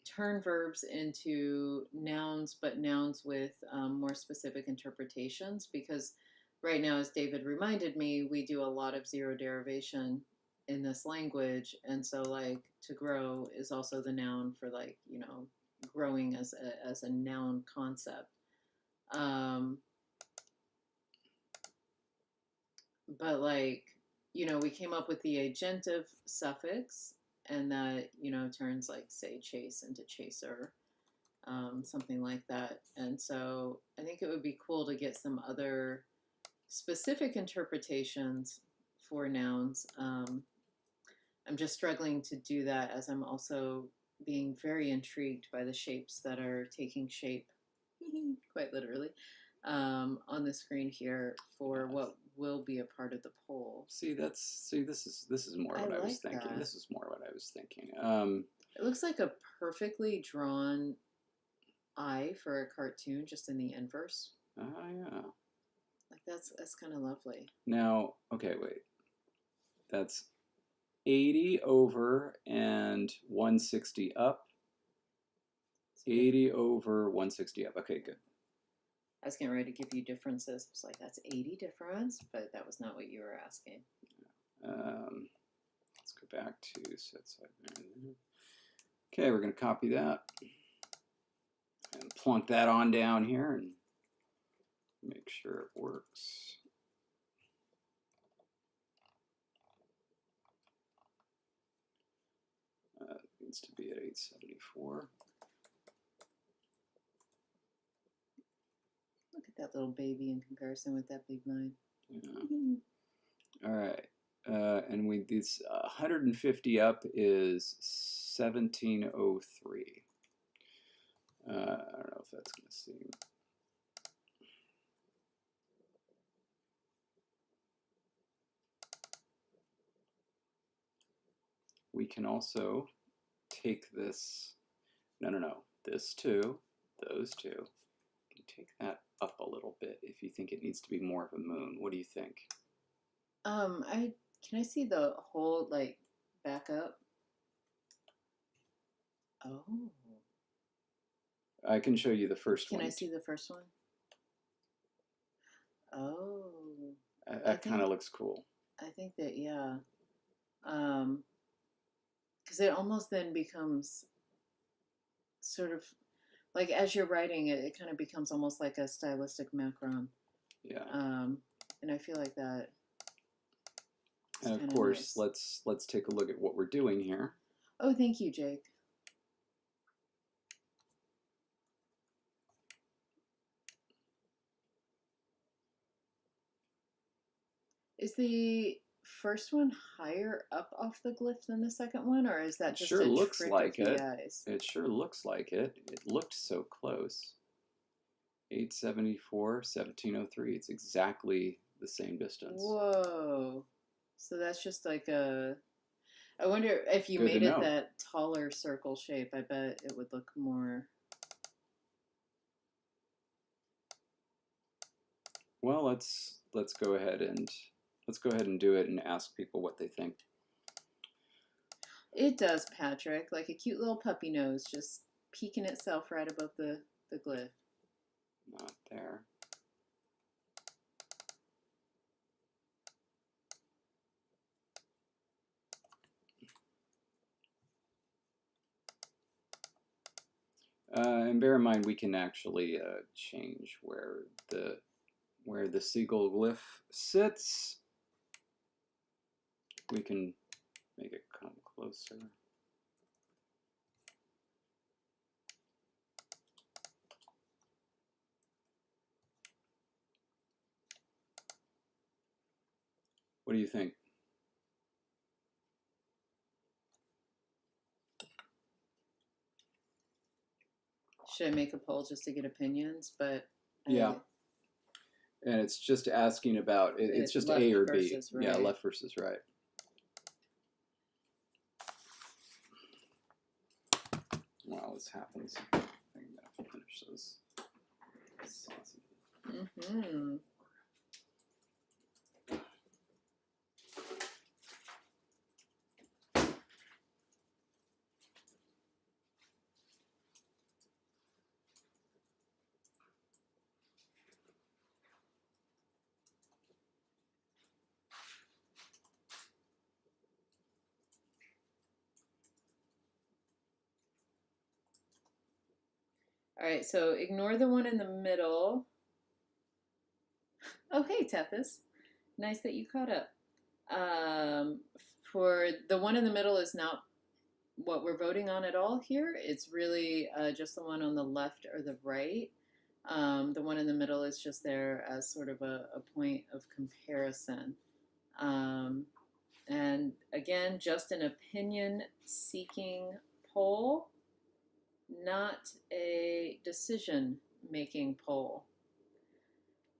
turn verbs into nouns, but nouns with more specific interpretations, because right now, as David reminded me, we do a lot of zero derivation in this language, and so like to grow is also the noun for like, you know, growing as a noun concept. But like, you know, we came up with the agentive suffix, and that, you know, turns like say chase into chaser, something like that. And so I think it would be cool to get some other specific interpretations for nouns. I'm just struggling to do that as I'm also being very intrigued by the shapes that are taking shape, quite literally, on the screen here for what will be a part of the poll. See, this is more what I was thinking. That. This is more what I was thinking. It looks like a perfectly drawn eye for a cartoon, just in the inverse. Oh yeah. Like that's kind of lovely. Now, okay, wait. That's 80 over and 160 up. 80 over 160 up. Okay, good. I was getting ready to give you differences. I was like, that's 80 difference, but that was not what you were asking. Let's go back to set side. Okay, we're going to copy that and plunk that on down here and make sure it works. It needs to be at 874. Look at that little baby in comparison with that big line. Yeah. All right. And this 150 up is 1703. I don't know if that's going to seem. We can also take this. No. This two, those two. You can take that up a little bit if you think it needs to be more of a moon. What do you think? Can I see the whole like back up? Oh. I can show you the first one. Can I see the first one? Oh. That kind of looks cool. I think that, yeah. Because it almost then becomes sort of like as you're writing it, it kind of becomes almost like a stylistic macron. Yeah. And I feel like that. And of course, nice. let's take a look at what we're doing here. Oh, thank you, Jake. Is the first one higher up off the glyph than the second one, or is that just sure a looks trick like of it. the eyes? It sure looks like it. It looked so close. 874, 1703. It's exactly the same distance. Whoa. So that's just like a... I wonder if you made it that taller circle shape, I bet it would look more... Well, let's go ahead and do it and ask people what they think. It does, Patrick, like a cute little puppy nose just peeking itself right above the glyph. Not there. And bear in mind, we can actually change where the seagull glyph sits. We can make it come closer. What do you think? Should I make a poll just to get opinions? But yeah. And it's just asking about, it's just A or B. Right. Yeah, left versus right. While this happens, I'm going to finish this. Mm-hmm. All right, so ignore the one in the middle. Oh, hey, Tethys. Nice that you caught up. For the one in the middle is not what we're voting on at all here. It's really just the one on the left or the right. The one in the middle is just there as sort of a point of comparison. And again, just an opinion-seeking poll, not a decision-making poll.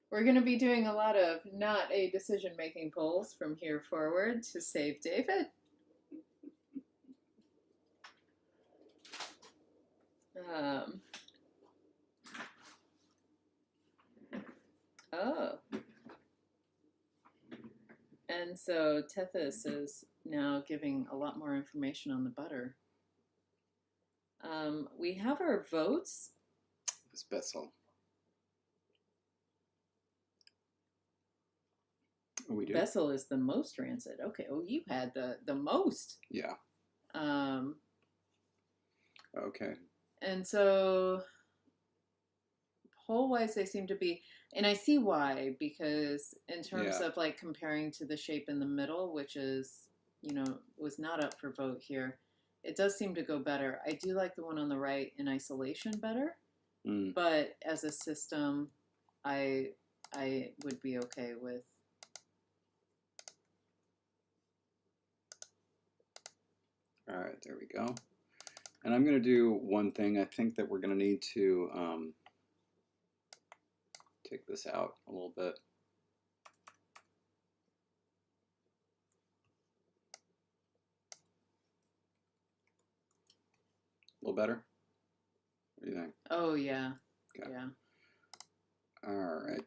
We're going to be doing a lot of not a decision-making polls from here forward to save David. Oh. And so Tethys is now giving a lot more information on the butter. We have our votes. It's Bessel. Oh, we do? Bessel is the most rancid. Okay. Oh, you had the most. Yeah. Okay. And so poll-wise, they seem to be, and I see why, because in terms of like comparing to the shape in the middle, which is, was not up for vote here, it does seem to go better. I do like the one on the right in isolation better, but as a system, I would be okay with. All right, there we go. And I'm going to do one thing. I think that we're going to need to take this out a little bit. A little better? What do you think? Oh, yeah. Okay. Yeah. All right.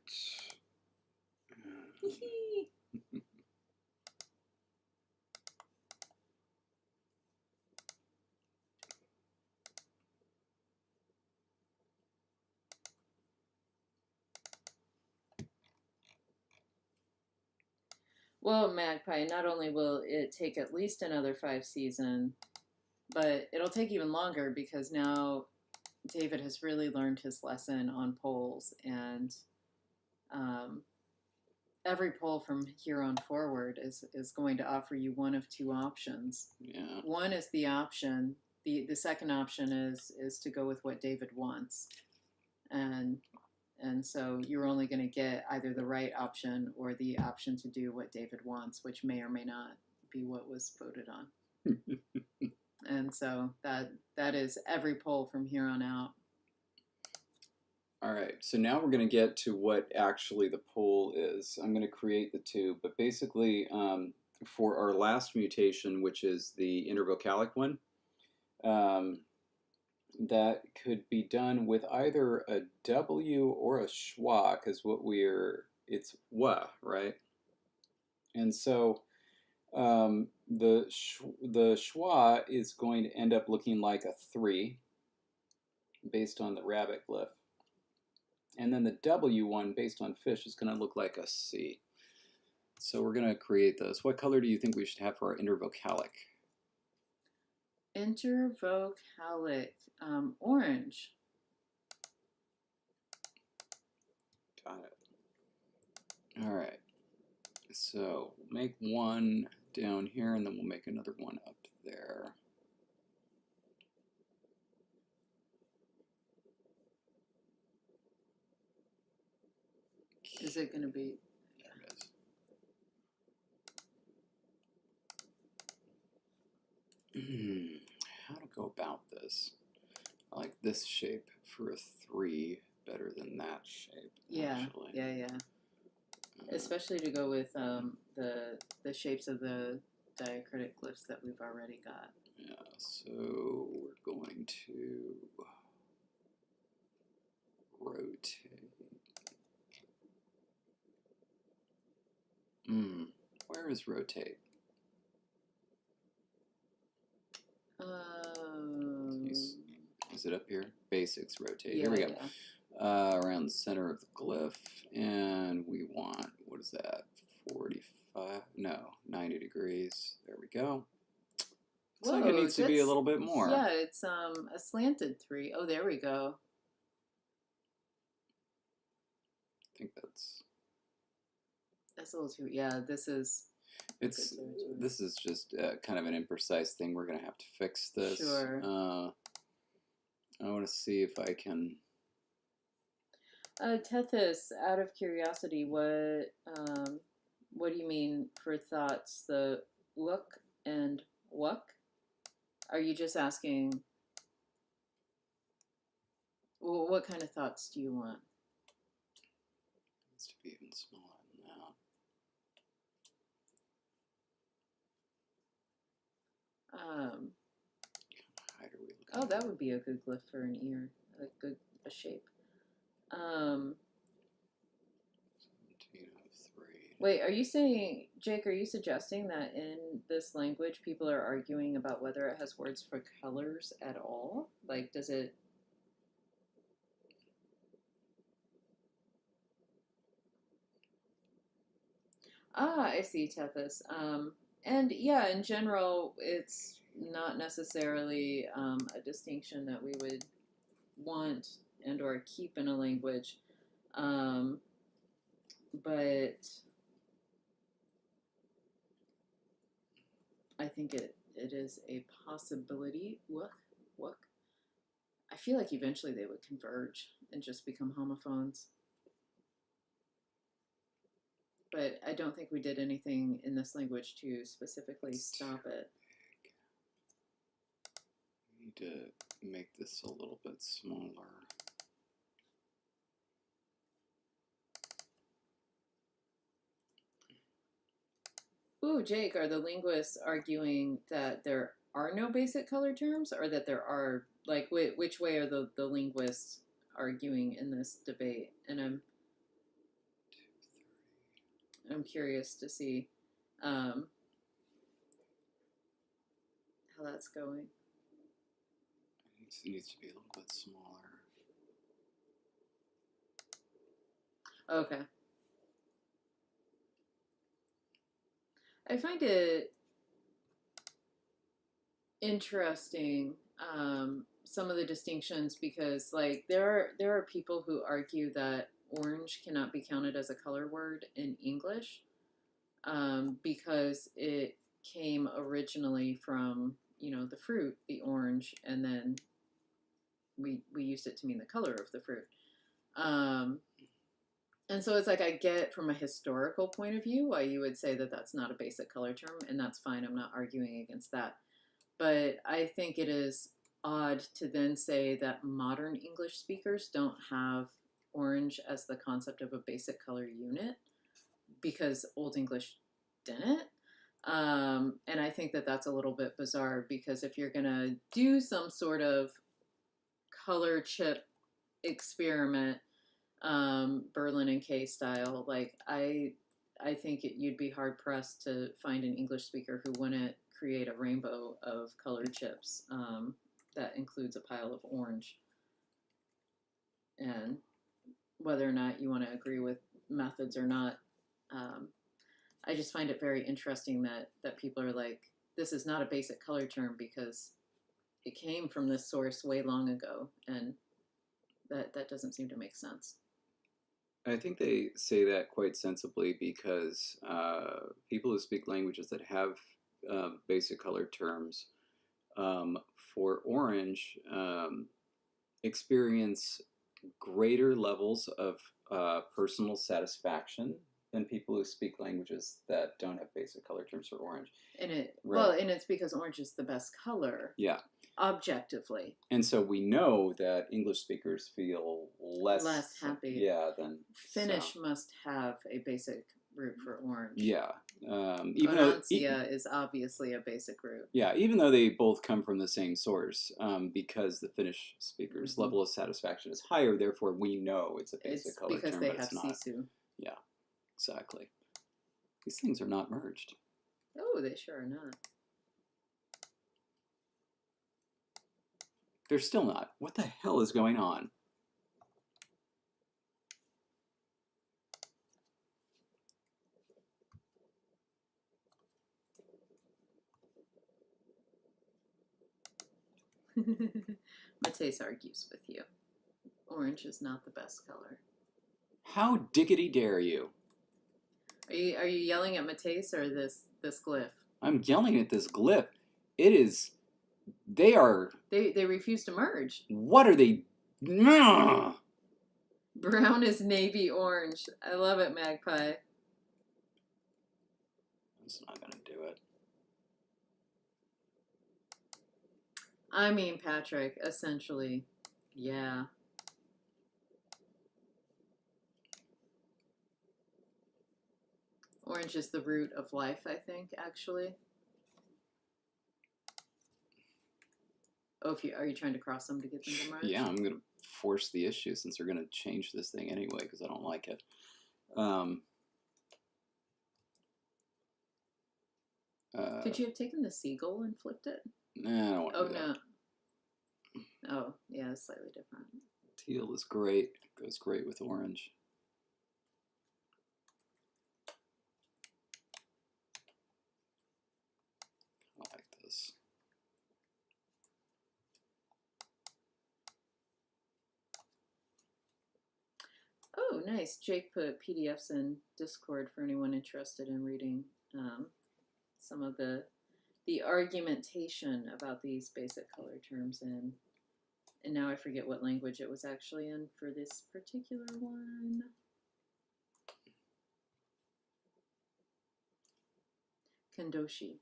Well, Magpie, not only will it take at least another 5 seasons, but it'll take even longer because now David has really learned his lesson on polls, and every poll from here on forward is going to offer you one of two options. Yeah. One is the option. The second option is to go with what David wants, and so you're only going to get either the right option or the option to do what David wants, which may or may not be what was voted on. And so that is every poll from here on out. All right, so now we're going to get to what actually the poll is. I'm going to create the two, but basically for our last mutation, which is the intervocalic one, that could be done with either a W or a schwa, because it's wa, right? And so the schwa is going to end up looking like a 3 based on the rabbit glyph. And then the W one, based on fish, is going to look like a C. So we're going to create those. What color do you think we should have for our intervocalic? Intervocalic, orange. Got it. All right. So we'll make one down here, and then we'll make another one up there. Is it going to be? There it is. How to go about this? I like this shape for a 3 better than that shape. Yeah, actually. yeah. Especially to go with the shapes of the diacritic glyphs that we've already got. Yeah, so we're going to rotate. Where is rotate? Is it up here? Basics rotate. Yeah, there we go. Yeah. Around the center of the glyph, and we want, what is that? 45? No, 90 degrees. There we go. Looks like it needs to be a little bit more. Yeah, it's a slanted 3. Oh, there we go. I think that's a little too. Yeah, this is. This is just kind of an imprecise thing. We're gonna have to fix this. Sure. I want to see if I can. Tethys, out of curiosity, what do you mean for thoughts? The look and wuck? Are you just asking? Well, what kind of thoughts do you want? smaller than that. How height are we looking Oh, at? that would be a good glyph for an ear, a shape. 1703. Wait, are you saying, Jake, are you suggesting that in this language people are arguing about whether it has words for colors at all? Like, does it... Ah, I see, Tethys. And yeah, in general, it's not necessarily a distinction that we would want and or keep in a language. But I think it is a possibility. What? I feel like eventually they would converge and just become homophones. But I don't think we did anything in this language to specifically stop it. We need to make this a little bit smaller. Ooh, Jake, are the linguists arguing that there are no basic color terms, or that there are? Like, which way are the linguists arguing in this debate? And I'm curious to see how that's going. It needs to be a little bit smaller. Okay. I find it interesting, some of the distinctions, because like there are people who argue that orange cannot be counted as a color word in English, because it came originally from, you know, the fruit, the orange, and then we used it to mean the color of the fruit. And so it's like, I get from a historical point of view why you would say that that's not a basic color term, and that's fine. I'm not arguing against that. But I think it is odd to then say that modern English speakers don't have orange as the concept of a basic color unit, because Old English didn't. And I think that that's a little bit bizarre, because if you're going to do some sort of color chip experiment, Berlin and K style, like I think you'd be hard pressed to find an English speaker who wouldn't create a rainbow of colored chips that includes a pile of orange. And whether or not you want to agree with methods or not, I just find it very interesting that people are like, this is not a basic color term because it came from this source way long ago, and that doesn't seem to make sense. I think they say that quite sensibly, because people who speak languages that have basic color terms for orange experience greater levels of personal satisfaction than people who speak languages that don't have basic color terms for orange. And Right. and it's because orange is the best color. Yeah. Objectively. And so we know that English speakers feel less happy. Yeah, than Finnish so. must have a basic root for orange. Yeah. Even Onancia is obviously a basic root. Yeah, even though they both come from the same source, because the Finnish speakers' Mm-hmm. level of satisfaction is higher, therefore we know it's a basic color because term, they but have it's not. sisu. Yeah, exactly. These things are not merged. Oh, they sure are not. They're still not. What the hell is going on? Matisse argues with you. Orange is not the best color. How diggity dare you? Are you yelling at Matisse or this glyph? I'm yelling at this glyph. It is. They are. They refuse to merge. What are they? Ugh! Brown is navy orange. I love it, Magpie. That's not gonna do it. I mean, Patrick, essentially, yeah. Orange is the root of life, I think, actually. Oh, are you trying to cross them to get them to merge? Yeah, I'm going to force the issue since they're going to change this thing anyway because I don't like it. Could you have taken the seagull and flipped it? Nah, I don't want to do no. that. Oh, yeah, it's slightly different. Teal is great. It goes great with orange. I like this. Oh, nice. Jake put PDFs in Discord for anyone interested in reading some of the argumentation about these basic color terms in. And now I forget what language it was actually in for this particular one. Kandoshi.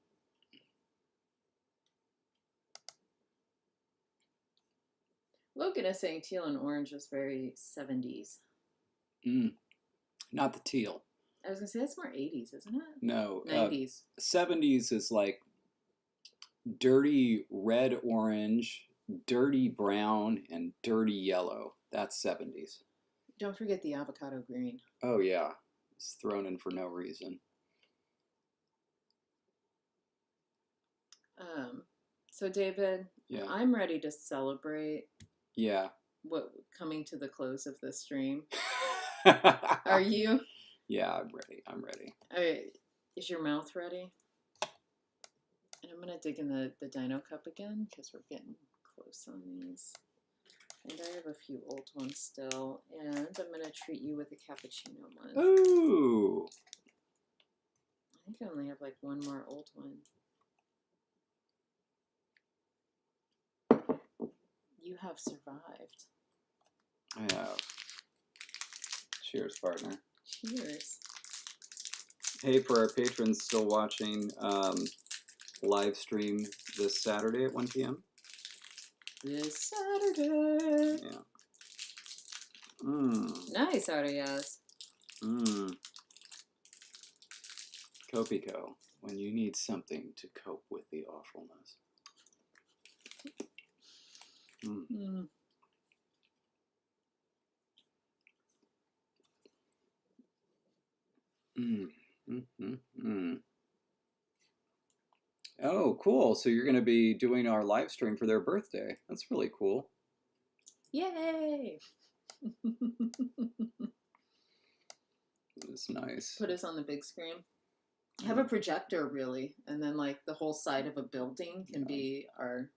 Logan is saying teal and orange is very 70s. Not the teal. I was going to say that's more 80s, isn't it? No. 90s. 70s is like dirty red-orange, dirty brown, and dirty yellow. That's 70s. Don't forget the avocado green. Oh, yeah. It's thrown in for no reason. So, David, yeah. I'm ready to celebrate what coming to the close of this stream. Are you? Yeah, I'm ready. I'm ready. All right. Is your mouth ready? And I'm going to dig in the Dino Cup again because we're getting close on these. And I have a few old ones still. And I'm going to treat you with a cappuccino one. Ooh. I think I only have like one more old one. You have survived. I have. Cheers, partner. Cheers. Hey, for our patrons still watching, live stream this Saturday at 1 p.m. This Saturday. Yeah. Nice, Arias. Copico, when you need something to cope with the awfulness. Oh, cool. So you're going to be doing our live stream for their birthday. That's really cool. Yay! That's nice. Put us on the big screen. Have a projector, really, and then like the whole side of a building can be our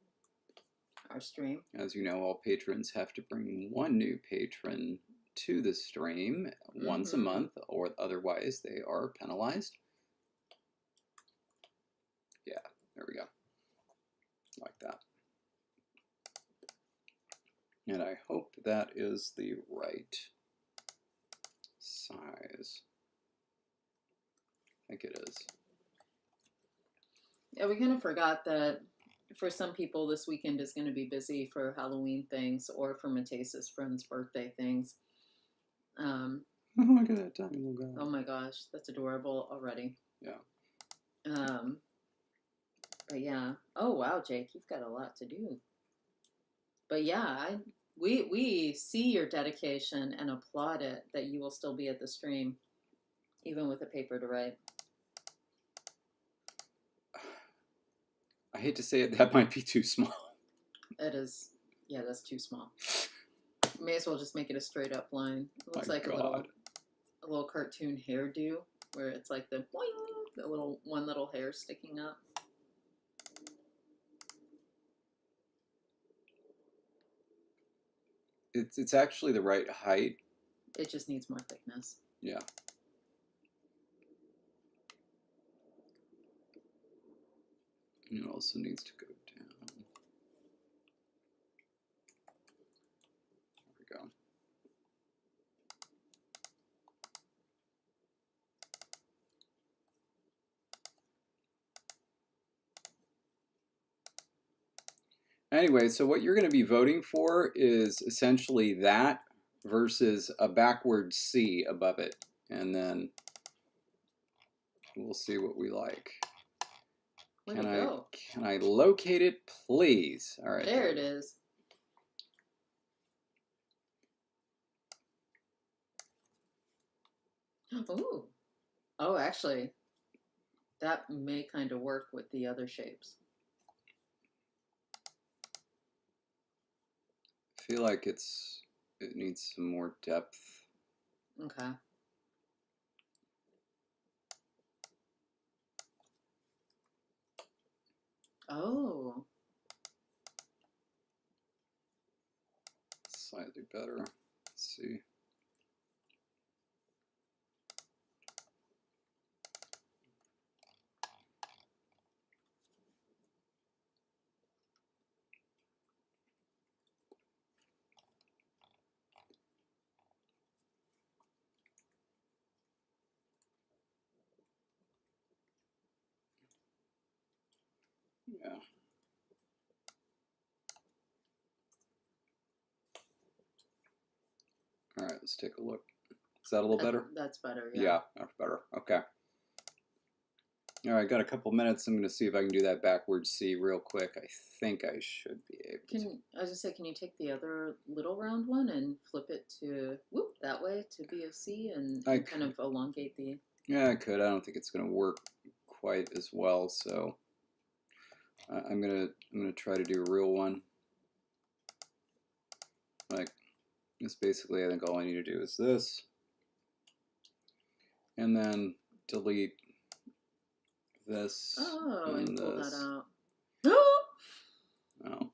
stream. As you know, all patrons have to bring one new patron to the stream once a month, or otherwise they are penalized. Yeah, there we go. Like that. And I hope that is the right size. I think it is. Yeah, we kind of forgot that for some people this weekend is going to be busy for Halloween things or for Matesa's friend's birthday things. Oh, look at that tiny little guy. Oh my gosh, that's adorable already. Yeah. But yeah. Oh wow, Jake, you've got a lot to do. But yeah, we see your dedication and applaud it that you will still be at the stream, even with a paper to write. I hate to say it, that might be too small. It is. Yeah, that's too small. May as well just make it a straight up line. It looks like a little cartoon hairdo where it's like the boing, the one little hair sticking up. It's actually the right height. It just needs more thickness. Yeah. And it also needs to go down. There we go. Anyway, so what you're going to be voting for is essentially that versus a backward C above it. And then we'll see what we like. Can I locate it, please? All right. There it is. Ooh. Oh, actually, that may kind of work with the other shapes. I feel like it needs some more depth. Okay. Oh. Slightly better. Let's see. Yeah. All right, let's take a look. Is that a little better? That's better, yeah. Yeah, that's better. Okay. All right, got a couple minutes. I'm going to see if I can do that backwards C real quick. I think I should be able to. I was just say, can you take the other little round one and flip it to that way to be a C and kind of elongate the... Yeah, I could. I don't think it's going to work quite as well, so I'm gonna try to do a real one. Like this, basically, I think all I need to do is this, and then delete this. Oh, and pull that out. Oh,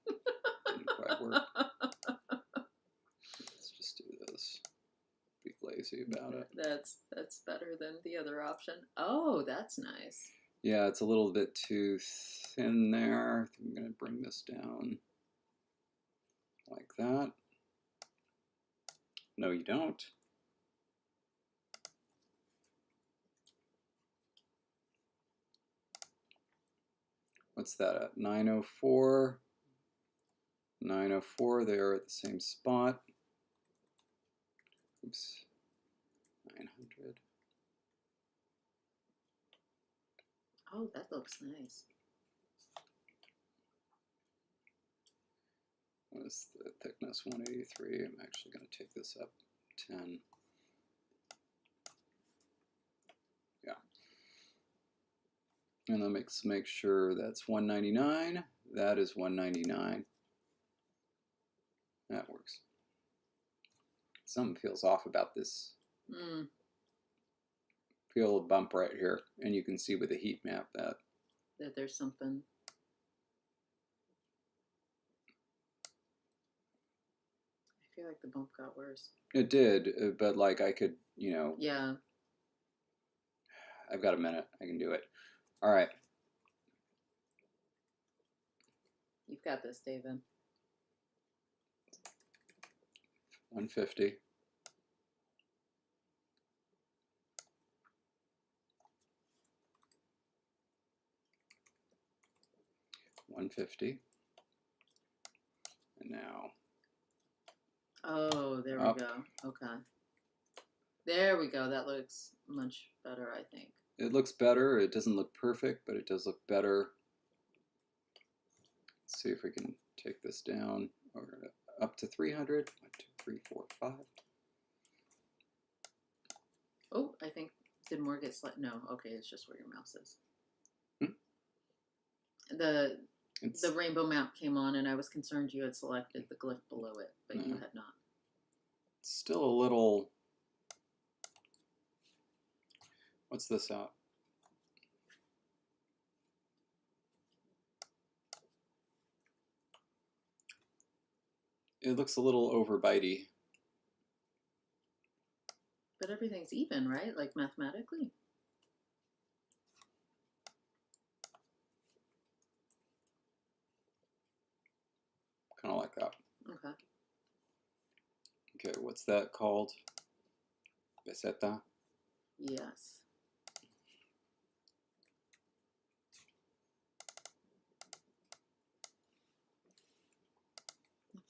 didn't quite work. Let's just do this. Be lazy about it. That's better than the other option. Oh, that's nice. Yeah, it's a little bit too thin there. I think I'm going to bring this down like that. No, you don't. What's that at? 904. 904, they're at the same spot. Oops. 900. Oh, that looks nice. What is the thickness? 183. I'm actually going to take this up 10. Yeah. And then make sure that's 199. That is 199. That works. Something feels off about this. Feel a bump right here, and you can see with the heat map that there's something. I feel like the bump got worse. It did, but like I could, you know. Yeah. I've got a minute. I can do it. All right. You've got this, David. 150. 150. And now. Oh, there we go. Okay. There we go. That looks much better, I think. It looks better. It doesn't look perfect, but it does look better. Let's see if we can take this down or up to 300. 1, 2, 3, 4, 5. Oh, I think, did more get select? No, okay, it's just where your mouse is. The rainbow map came on, and I was concerned you had selected the glyph below it, but you had not. Still a little. What's this out? It looks a little overbitey. But everything's even, right? Like mathematically? Kind of like that. Okay. Okay, what's that called? Peseta? Yes.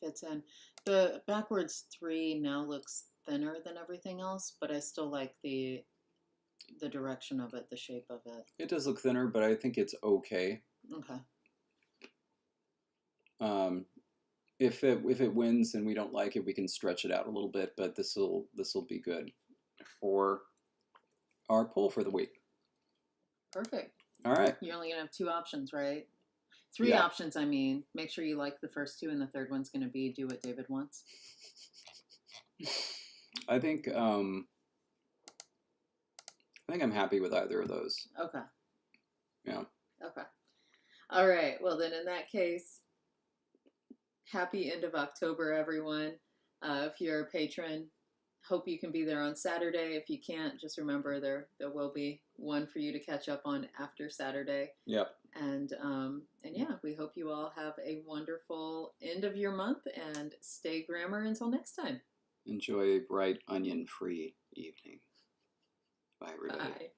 Fits in. The backwards 3 now looks thinner than everything else, but I still like the the direction of it, the shape of it. It does look thinner, but I think it's okay. Okay. If it wins and we don't like it, we can stretch it out a little bit, but this will be good for our poll for the week. Perfect. All right. You're only gonna have 2 options, right? 3 Yeah. options, I mean. Make sure you like the first 2, and the third one's gonna be do what David wants. I think I'm happy with either of those. Okay. Yeah. Okay. All right. Well, then in that case, happy end of October, everyone. If you're a patron, hope you can be there on Saturday. If you can't, just remember there will be one for you to catch up on after Saturday. Yep. And yeah, we hope you all have a wonderful end of your month and stay grammar until next time. Enjoy a bright onion-free evening. Bye, everybody. Bye.